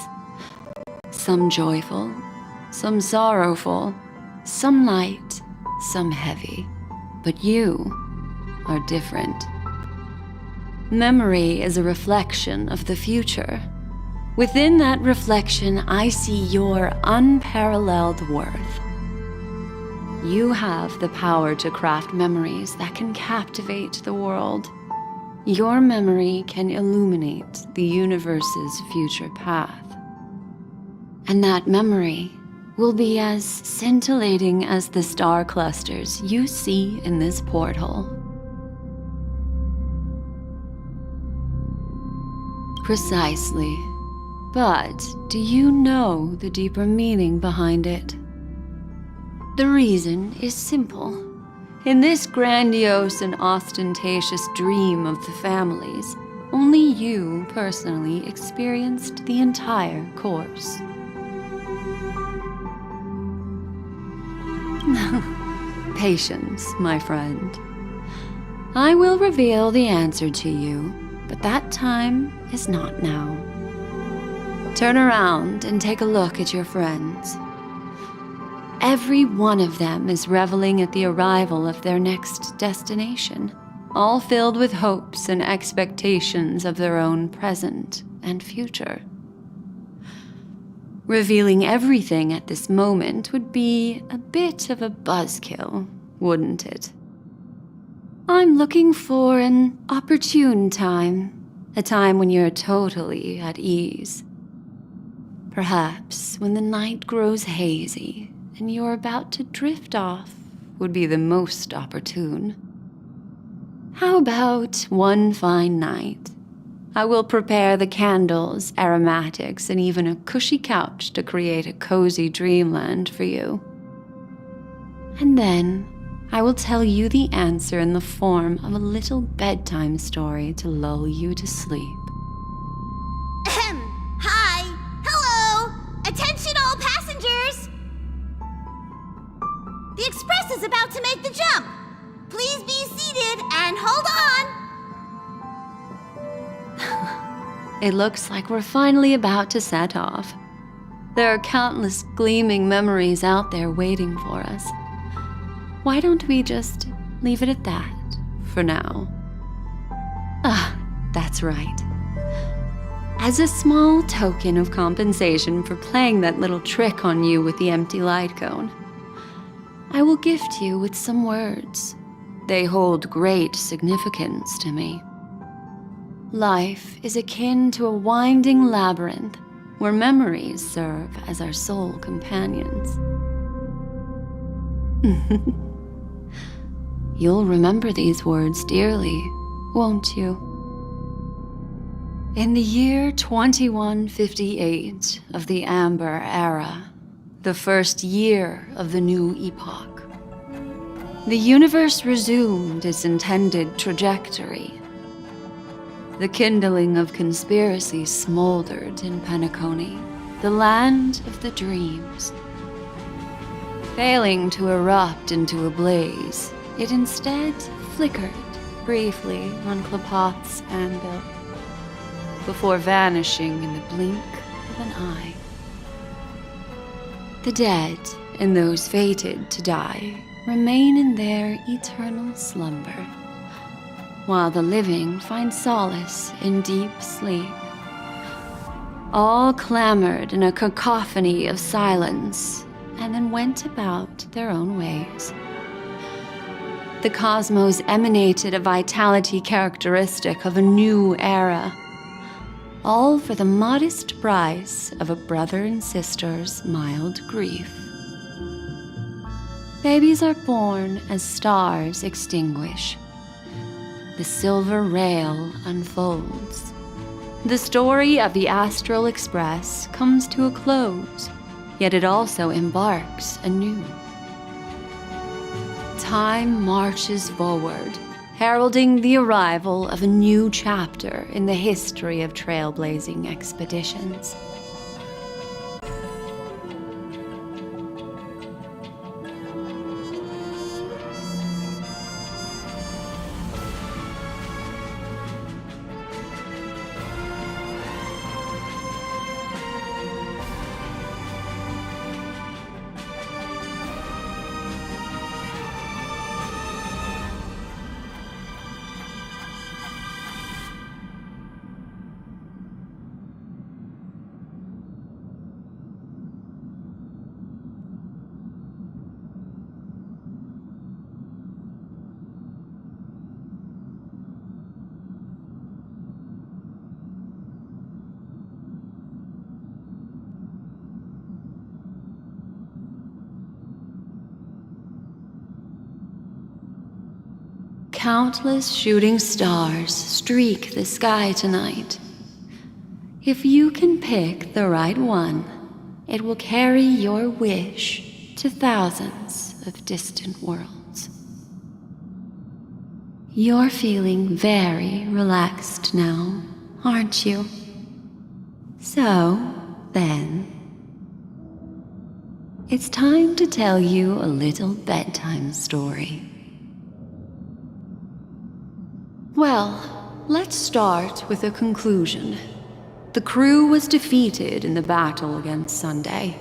Some joyful, some sorrowful, some light, some heavy. But you are different. Memory is a reflection of the future. Within that reflection, I see your unparalleled worth. You have the power to craft memories that can captivate the world. Your memory can illuminate the universe's future path. And that memory will be as scintillating as the star clusters you see in this porthole. Precisely. But do you know the deeper meaning behind it? The reason is simple. In this grandiose and ostentatious dream of the families, only you personally experienced the entire course. Patience, my friend. I will reveal the answer to you, but that time is not now. Turn around and take a look at your friends. Every one of them is reveling at the arrival of their next destination, all filled with hopes and expectations of their own present and future. Revealing everything at this moment would be a bit of a buzzkill, wouldn't it? I'm looking for an opportune time, a time when you're totally at ease. Perhaps when the night grows hazy and you're about to drift off would be the most opportune. How about one fine night? I will prepare the candles, aromatics, and even a cushy couch to create a cozy dreamland for you. And then I will tell you the answer in the form of a little bedtime story to lull you to sleep. Ahem. Hi. Hello. Attention all passengers. The express is about to make the jump. Please be seated and hold on. It looks like we're finally about to set off. There are countless gleaming memories out there waiting for us. Why don't we just leave it at that for now? That's right. As a small token of compensation for playing that little trick on you with the empty light cone, I will gift you with some words. They hold great significance to me. Life is akin to a winding labyrinth where memories serve as our sole companions. You'll remember these words dearly, won't you? In the year 2158 of the Amber Era, the first year of the new epoch, the universe resumed its intended trajectory. The kindling of conspiracy smoldered in PENACONY, the land of the dreams. Failing to erupt into a blaze, it instead flickered briefly on Klapoth's anvil, before vanishing in the blink of an eye. The dead and those fated to die remain in their eternal slumber, while the living find solace in deep sleep. All clamored in a cacophony of silence, and then went about their own ways. The cosmos emanated a vitality characteristic of a new era, all for the modest price of a brother and sister's mild grief. Babies are born as stars extinguish. The silver rail unfolds. The story of the Astral Express comes to a close, yet it also embarks anew. Time marches forward, heralding the arrival of a new chapter in the history of trailblazing expeditions. Countless shooting stars streak the sky tonight. If you can pick the right one, it will carry your wish to thousands of distant worlds. You're feeling very relaxed now, aren't you? So, then, it's time to tell you a little bedtime story. Well, let's start with a conclusion. The crew was defeated in the battle against Sunday.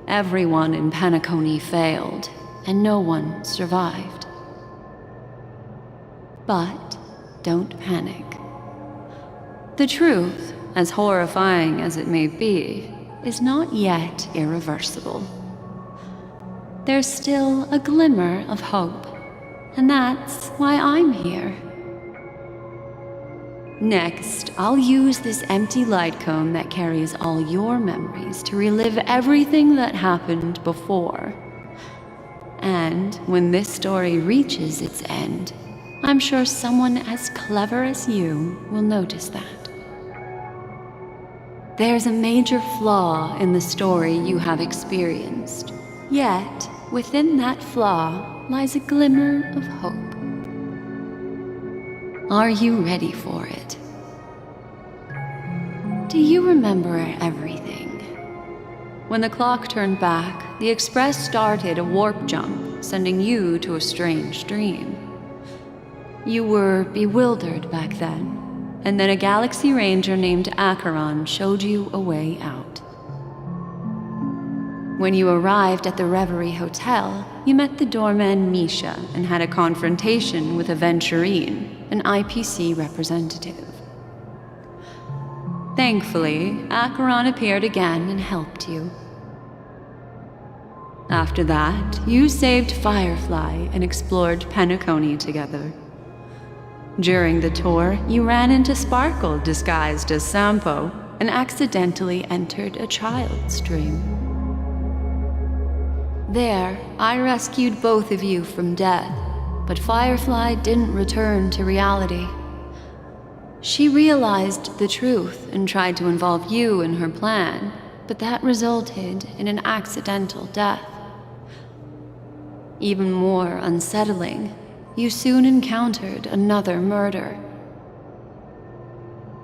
Everyone in PENACONY failed, and no one survived. But don't panic. The truth, as horrifying as it may be, is not yet irreversible. There's still a glimmer of hope, and that's why I'm here. Next, I'll use this empty light cone that carries all your memories to relive everything that happened before. And when this story reaches its end, I'm sure someone as clever as you will notice that. There's a major flaw in the story you have experienced, yet within that flaw lies a glimmer of hope. Are you ready for it? Do you remember everything? When the clock turned back, the Express started a warp jump, sending you to a strange dream. You were bewildered back then, and then a Galaxy Ranger named Acheron showed you a way out. When you arrived at the Reverie Hotel, you met the doorman Misha and had a confrontation with Aventurine, an IPC representative. Thankfully, Acheron appeared again and helped you. After that, you saved Firefly and explored PENACONY together. During the tour, you ran into Sparkle disguised as Sampo and accidentally entered a child's dream. There, I rescued both of you from death, but Firefly didn't return to reality. She realized the truth and tried to involve you in her plan, but that resulted in an accidental death. Even more unsettling, you soon encountered another murder.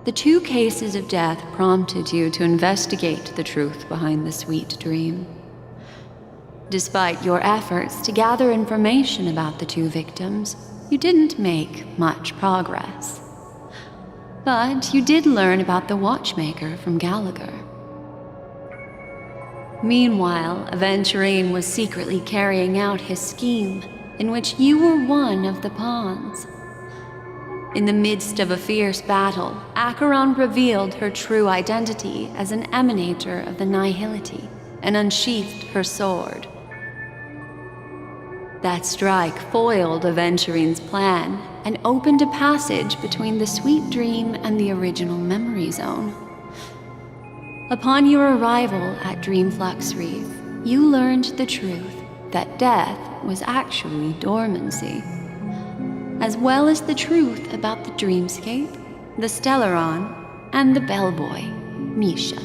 The 2 cases of death prompted you to investigate the truth behind the sweet dream. Despite your efforts to gather information about the 2 victims, you didn't make much progress. But you did learn about the watchmaker from Gallagher. Meanwhile, Aventurine was secretly carrying out his scheme, in which you were one of the pawns. In the midst of a fierce battle, Acheron revealed her true identity as an emanator of the Nihility and unsheathed her sword. That strike foiled Aventurine's plan and opened a passage between the sweet dream and the original memory zone. Upon your arrival at Dreamflux Reef, you learned the truth that death was actually dormancy, as well as the truth about the dreamscape, the Stellaron, and the bellboy, Misha.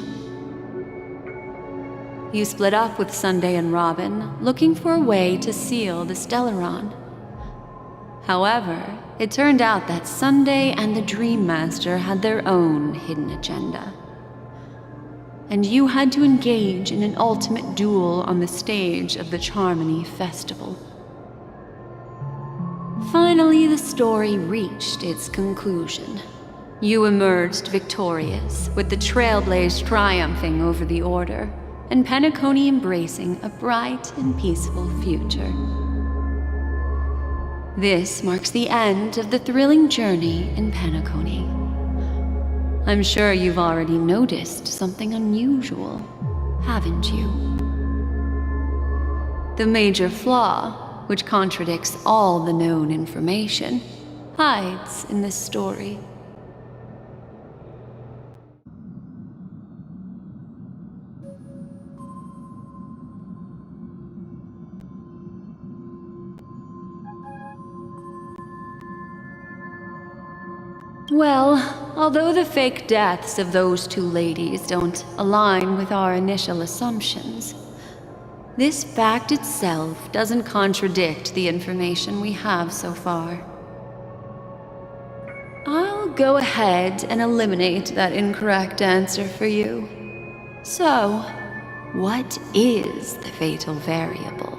You split up with Sunday and Robin, looking for a way to seal the Stellaron. However, it turned out that Sunday and the Dream Master had their own hidden agenda. And you had to engage in an ultimate duel on the stage of the Charmony Festival. Finally, the story reached its conclusion. You emerged victorious, with the Trailblaze triumphing over the Order, and PENACONY embracing a bright and peaceful future. This marks the end of the thrilling journey in PENACONY. I'm sure you've already noticed something unusual, haven't you? The major flaw, which contradicts all the known information, hides in this story. Well, although the fake deaths of those 2 ladies don't align with our initial assumptions, this fact itself doesn't contradict the information we have so far. I'll go ahead and eliminate that incorrect answer for you. So, what is the fatal variable?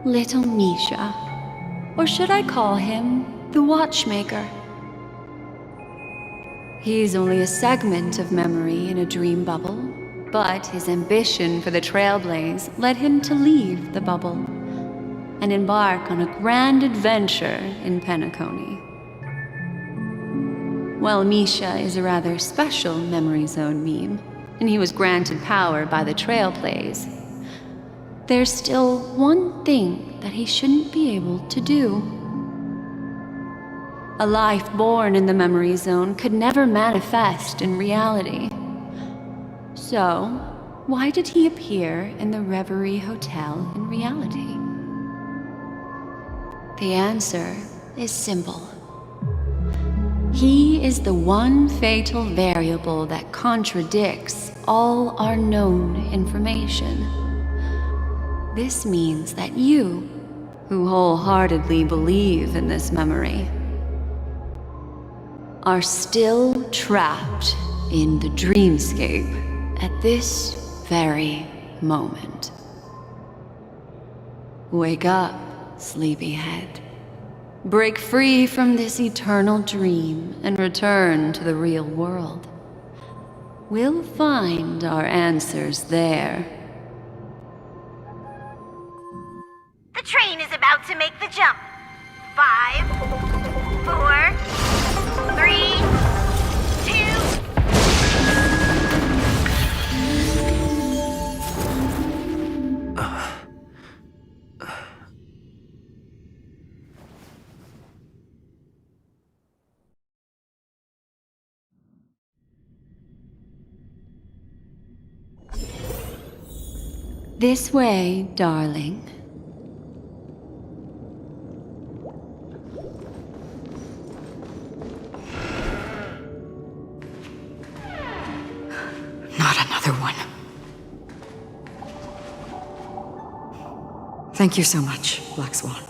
Little Misha. Or should I call him the Watchmaker? He's only a segment of memory in a dream bubble, but his ambition for the Trailblaze led him to leave the bubble and embark on a grand adventure in PENACONY. While Misha is a rather special Memory Zone meme, and he was granted power by the Trailblaze, there's still one thing that he shouldn't be able to do. A life born in the Memory Zone could never manifest in reality. So, why did he appear in the Reverie Hotel in reality? The answer is simple. He is the one fatal variable that contradicts all our known information. This means that you, who wholeheartedly believe in this memory, are still trapped in the dreamscape at this very moment. Wake up, sleepyhead. Break free from this eternal dream and return to the real world. We'll find our answers there. The train is about to make the jump. 5, 4, 3, 2. This way, darling. Not another one. Thank you so much, Black Swan.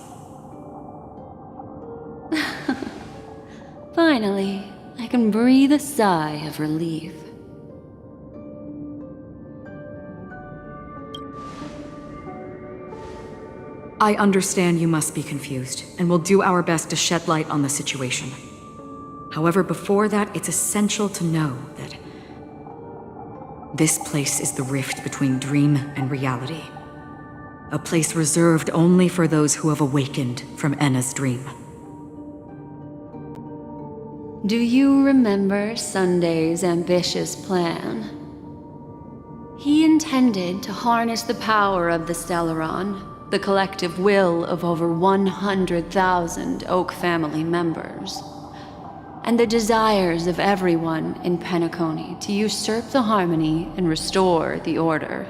Finally, I can breathe a sigh of relief. I understand you must be confused, and we'll do our best to shed light on the situation. However, before that, it's essential to know that this place is the rift between dream and reality. A place reserved only for those who have awakened from Enna's dream. Do you remember Sunday's ambitious plan? He intended to harness the power of the Stellaron, the collective will of over 100,000 Oak family members, and the desires of everyone in PENACONY to usurp the harmony and restore the order.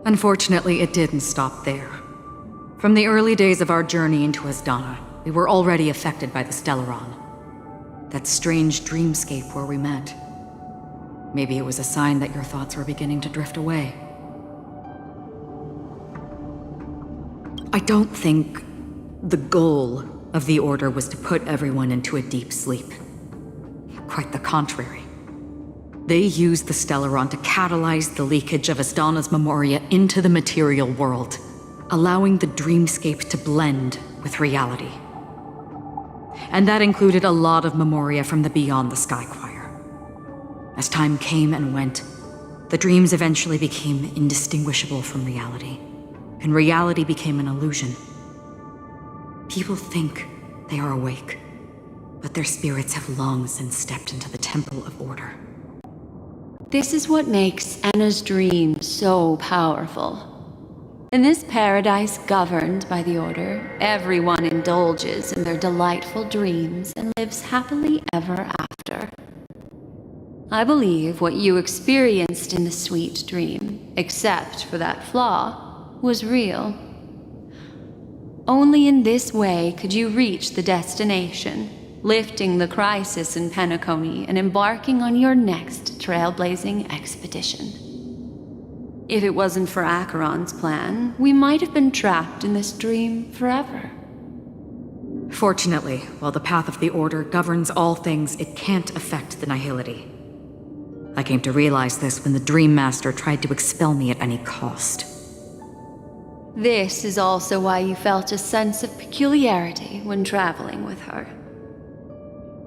Unfortunately, it didn't stop there. From the early days of our journey into Asdana, we were already affected by the Stellaron. That strange dreamscape where we met. Maybe it was a sign that your thoughts were beginning to drift away. I don't think the goal of the Order was to put everyone into a deep sleep. Quite the contrary. They used the Stellaron to catalyze the leakage of Asdana's memoria into the material world, allowing the dreamscape to blend with reality. And that included a lot of memoria from the Beyond the Sky Choir. As time came and went, the dreams eventually became indistinguishable from reality, and reality became an illusion. People think they are awake, but their spirits have long since stepped into the Temple of Order. This is what makes Anna's dream so powerful. In this paradise governed by the Order, everyone indulges in their delightful dreams and lives happily ever after. I believe what you experienced in the sweet dream, except for that flaw, was real. Only in this way could you reach the destination, lifting the crisis in PENACONY and embarking on your next trailblazing expedition. If it wasn't for Acheron's plan, we might have been trapped in this dream forever. Fortunately, while the path of the Order governs all things, it can't affect the Nihility. I came to realize this when the Dream Master tried to expel me at any cost. This is also why you felt a sense of peculiarity when traveling with her.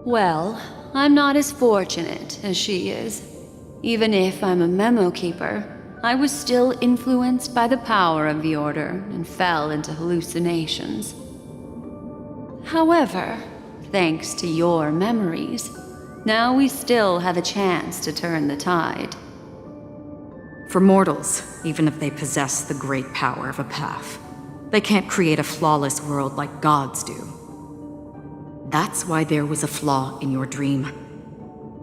Well, I'm not as fortunate as she is. Even if I'm a memo keeper, I was still influenced by the power of the Order and fell into hallucinations. However, thanks to your memories, now we still have a chance to turn the tide. For mortals, even if they possess the great power of a path, they can't create a flawless world like gods do. That's why there was a flaw in your dream.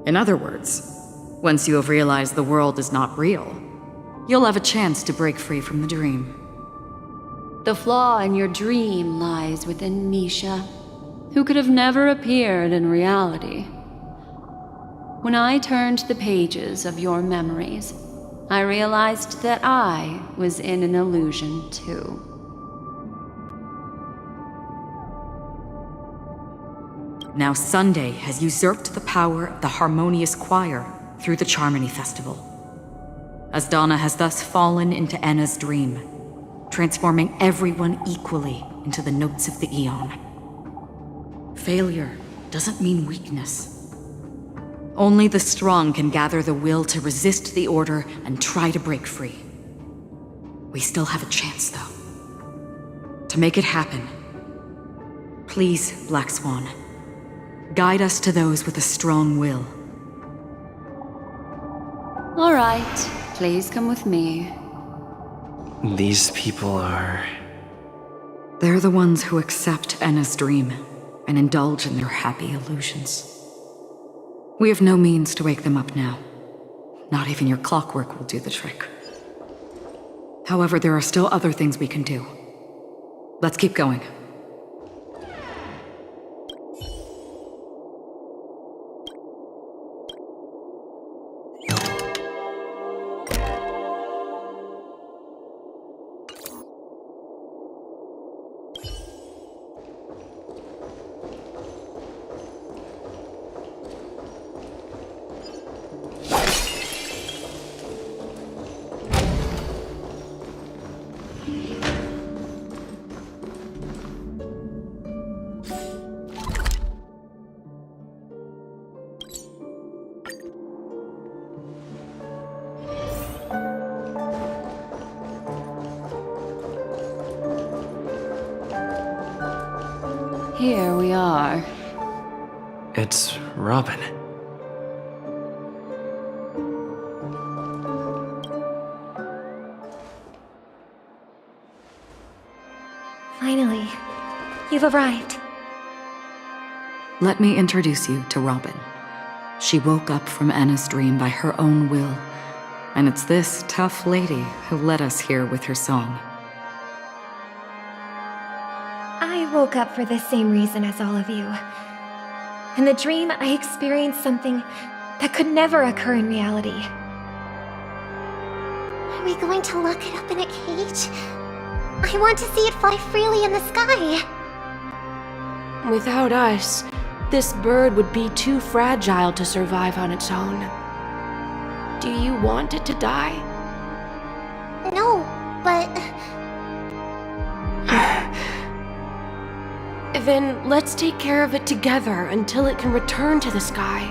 In other words, once you have realized the world is not real, you'll have a chance to break free from the dream. The flaw in your dream lies within Misha, who could have never appeared in reality. When I turned the pages of your memories, I realized that I was in an illusion too. Now Sunday has usurped the power of the harmonious choir through the Charmony Festival. Asdana has thus fallen into Anna's dream, transforming everyone equally into the notes of the Aeon. Failure doesn't mean weakness. Only the strong can gather the will to resist the Order and try to break free. We still have a chance, though. To make it happen, please, Black Swan, guide us to those with a strong will. All right, please come with me. These people are... They're the ones who accept Anna's dream and indulge in their happy illusions. We have no means to wake them up now. Not even your clockwork will do the trick. However, there are still other things we can do. Let's keep going. Here we are. It's Robin. Finally, you've arrived. Let me introduce you to Robin. She woke up from Anna's dream by her own will, and it's this tough lady who led us here with her song. I woke up for the same reason as all of you. In the dream, I experienced something that could never occur in reality. Are we going to lock it up in a cage? I want to see it fly freely in the sky. Without us, this bird would be too fragile to survive on its own. Do you want it to die? No, but... Then let's take care of it together until it can return to the sky.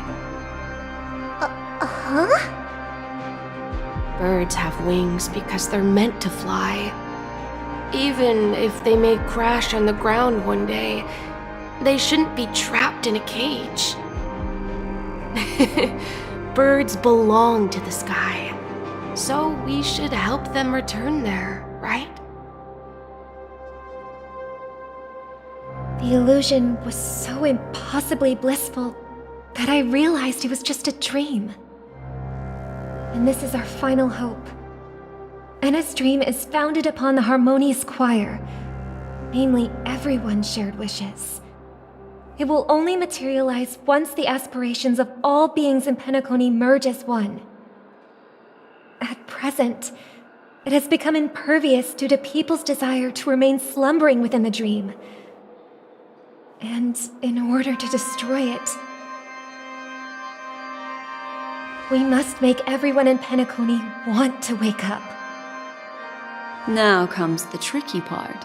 Huh? Birds have wings because they're meant to fly. Even if they may crash on the ground one day, they shouldn't be trapped in a cage. Birds belong to the sky, so we should help them return there, right? The illusion was so impossibly blissful that I realized it was just a dream. And this is our final hope. Anna's dream is founded upon the harmonious choir, namely everyone's shared wishes. It will only materialize once the aspirations of all beings in PENACONY merge as one. At present, it has become impervious due to people's desire to remain slumbering within the dream. And in order to destroy it, we must make everyone in PENACONY want to wake up. Now comes the tricky part.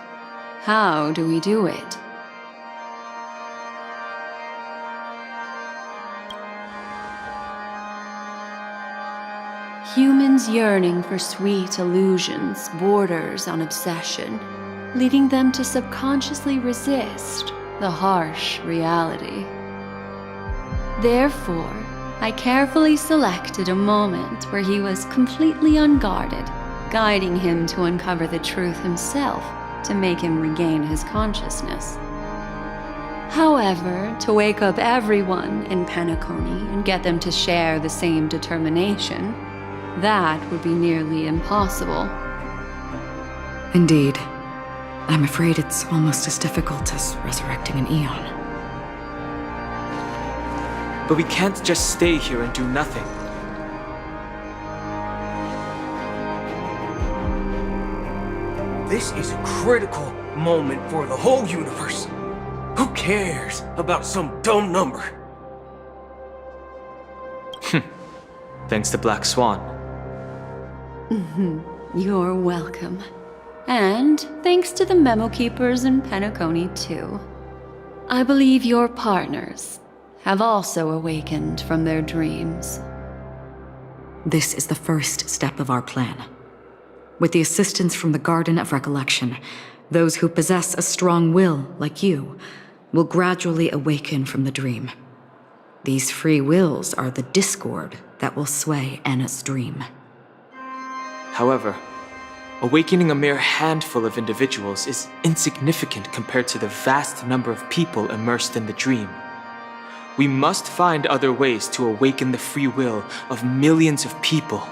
How do we do it? Humans yearning for sweet illusions borders on obsession, leading them to subconsciously resist the harsh reality. Therefore, I carefully selected a moment where he was completely unguarded, guiding him to uncover the truth himself to make him regain his consciousness. However, to wake up everyone in PENACONY and get them to share the same determination, that would be nearly impossible. Indeed. I'm afraid it's almost as difficult as resurrecting an Eon. But we can't just stay here and do nothing. This is a critical moment for the whole universe. Who cares about some dumb number? Thanks to Black Swan. You're welcome. And thanks to the Memo Keepers in PENACONY too. I believe your partners have also awakened from their dreams. This is the first step of our plan. With the assistance from the Garden of Recollection, those who possess a strong will, like you, will gradually awaken from the dream. These free wills are the discord that will sway Anna's dream. However, awakening a mere handful of individuals is insignificant compared to the vast number of people immersed in the dream. We must find other ways to awaken the free will of millions of people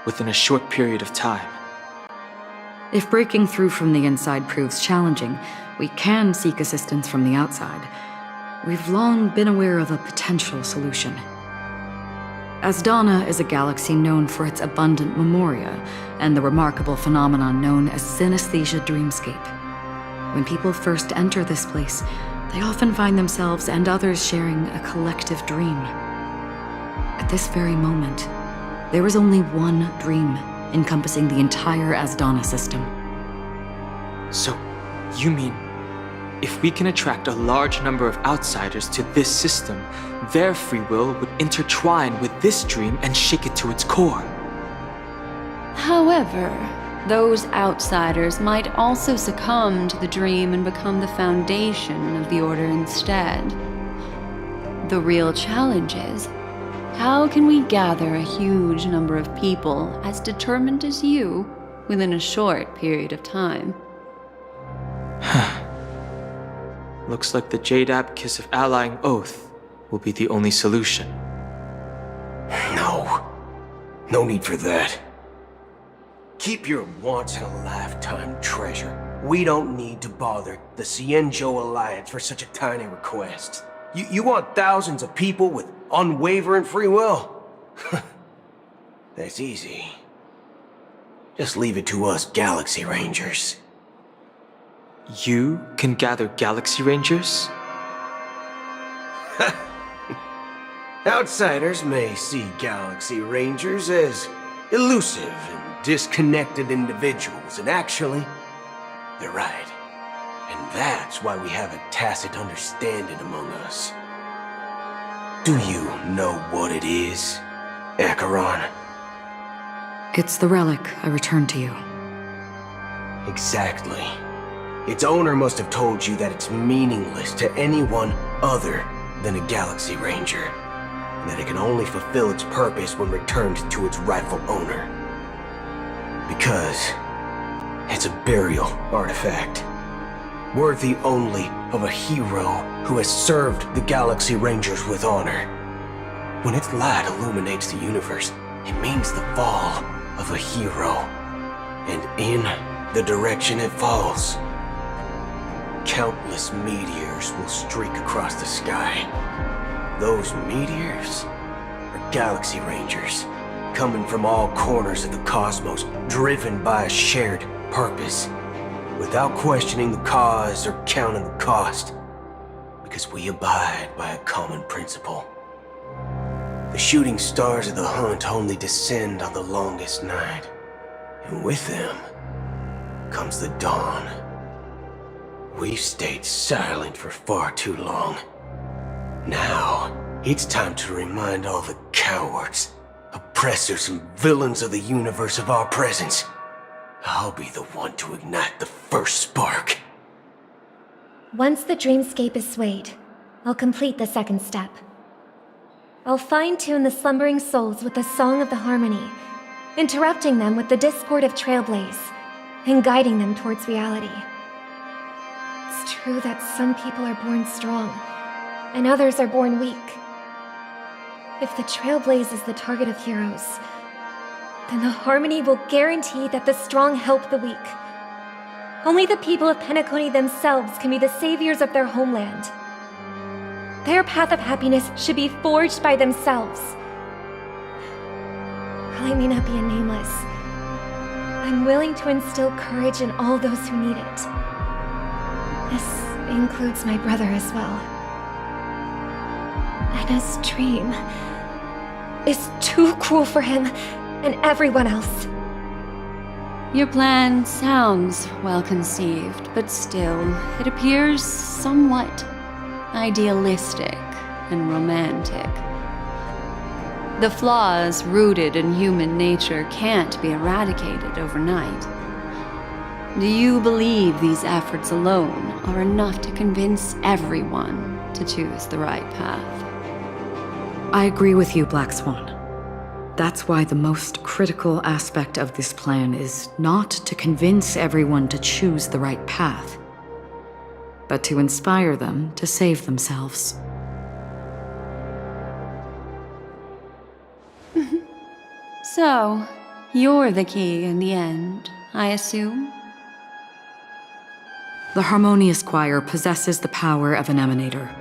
within a short period of time. If breaking through from the inside proves challenging, we can seek assistance from the outside. We've long been aware of a potential solution. Asdana is a galaxy known for its abundant memoria and the remarkable phenomenon known as synesthesia dreamscape. When people first enter this place, they often find themselves and others sharing a collective dream. At this very moment, there is only one dream encompassing the entire Asdana system. So, you mean, if we can attract a large number of outsiders to this system, their free will would intertwine with this dream and shake it to its core. However, those outsiders might also succumb to the dream and become the foundation of the Order instead. The real challenge is, how can we gather a huge number of people as determined as you within a short period of time? Looks like the Jade Abacus of Allying Oath will be the only solution. No need for that. Keep your once-in-a-lifetime treasure. We don't need to bother the Cienjo Alliance for such a tiny request. You want thousands of people with unwavering free will? That's easy. Just leave it to us Galaxy Rangers. You can gather Galaxy Rangers? Outsiders may see Galaxy Rangers as elusive and disconnected individuals, and actually, they're right. And that's why we have a tacit understanding among us. Do you know what it is, Acheron? It's the relic I returned to you. Exactly. Its owner must have told you that it's meaningless to anyone other than a Galaxy Ranger, and that it can only fulfill its purpose when returned to its rightful owner. Because it's a burial artifact, worthy only of a hero who has served the Galaxy Rangers with honor. When its light illuminates the universe, it means the fall of a hero, and in the direction it falls, countless meteors will streak across the sky. Those meteors are Galaxy Rangers, coming from all corners of the cosmos, driven by a shared purpose, without questioning the cause or counting the cost, because we abide by a common principle. The shooting stars of the hunt only descend on the longest night, and with them, comes the dawn. We've stayed silent for far too long. Now, it's time to remind all the cowards, oppressors, and villains of the universe of our presence. I'll be the one to ignite the first spark. Once the dreamscape is swayed, I'll complete the second step. I'll fine-tune the slumbering souls with the Song of the Harmony, interrupting them with the discord of Trailblaze, and guiding them towards reality. It's true that some people are born strong, and others are born weak. If the Trailblaze is the target of heroes, then the Harmony will guarantee that the strong help the weak. Only the people of PENACONY themselves can be the saviors of their homeland. Their path of happiness should be forged by themselves. While I may not be a nameless, I'm willing to instill courage in all those who need it. This includes my brother as well. Anna's dream is too cruel for him and everyone else. Your plan sounds well conceived, but still, it appears somewhat idealistic and romantic. The flaws rooted in human nature can't be eradicated overnight. Do you believe these efforts alone are enough to convince everyone to choose the right path? I agree with you, Black Swan. That's why the most critical aspect of this plan is not to convince everyone to choose the right path, but to inspire them to save themselves. So, you're the key in the end, I assume? The Harmonious Choir possesses the power of an emanator.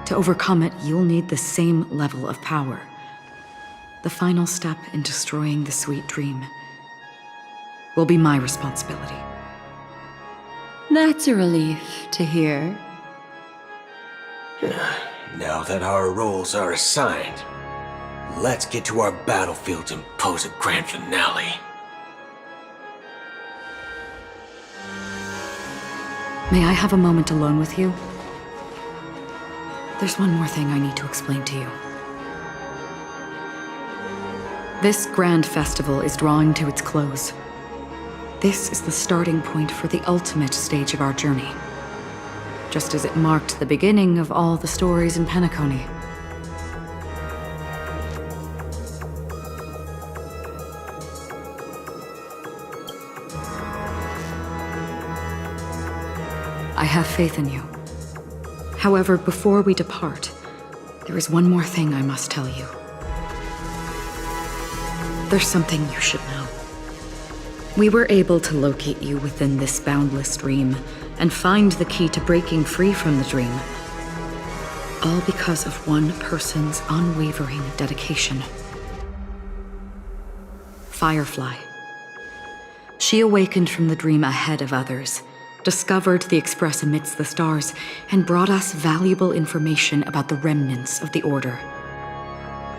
To overcome it, you'll need the same level of power. The final step in destroying the sweet dream will be my responsibility. That's a relief to hear. Now that our roles are assigned, let's get to our battlefields and pose a grand finale. May I have a moment alone with you? There's one more thing I need to explain to you. This grand festival is drawing to its close. This is the starting point for the ultimate stage of our journey, just as it marked the beginning of all the stories in PENACONY. I have faith in you. However, before we depart, there is one more thing I must tell you. There's something you should know. We were able to locate you within this boundless dream and find the key to breaking free from the dream. All because of one person's unwavering dedication. Firefly. She awakened from the dream ahead of others, discovered the Express amidst the stars, and brought us valuable information about the remnants of the Order.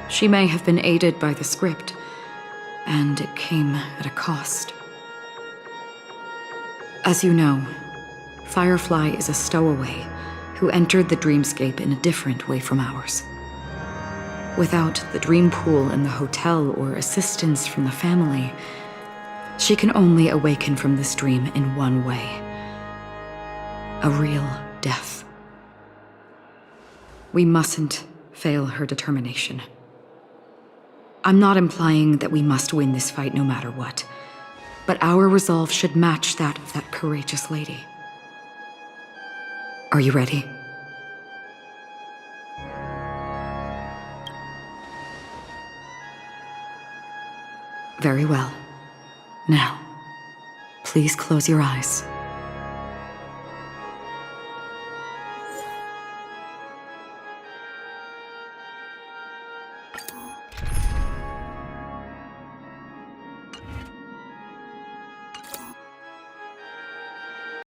She may have been aided by the script, and it came at a cost. As you know, Firefly is a stowaway who entered the dreamscape in a different way from ours. Without the dream pool in the hotel or assistance from the family, she can only awaken from this dream in one way: a real death. We mustn't fail her determination. I'm not implying that we must win this fight no matter what, but our resolve should match that of that courageous lady. Are you ready? Very well. Now, please close your eyes.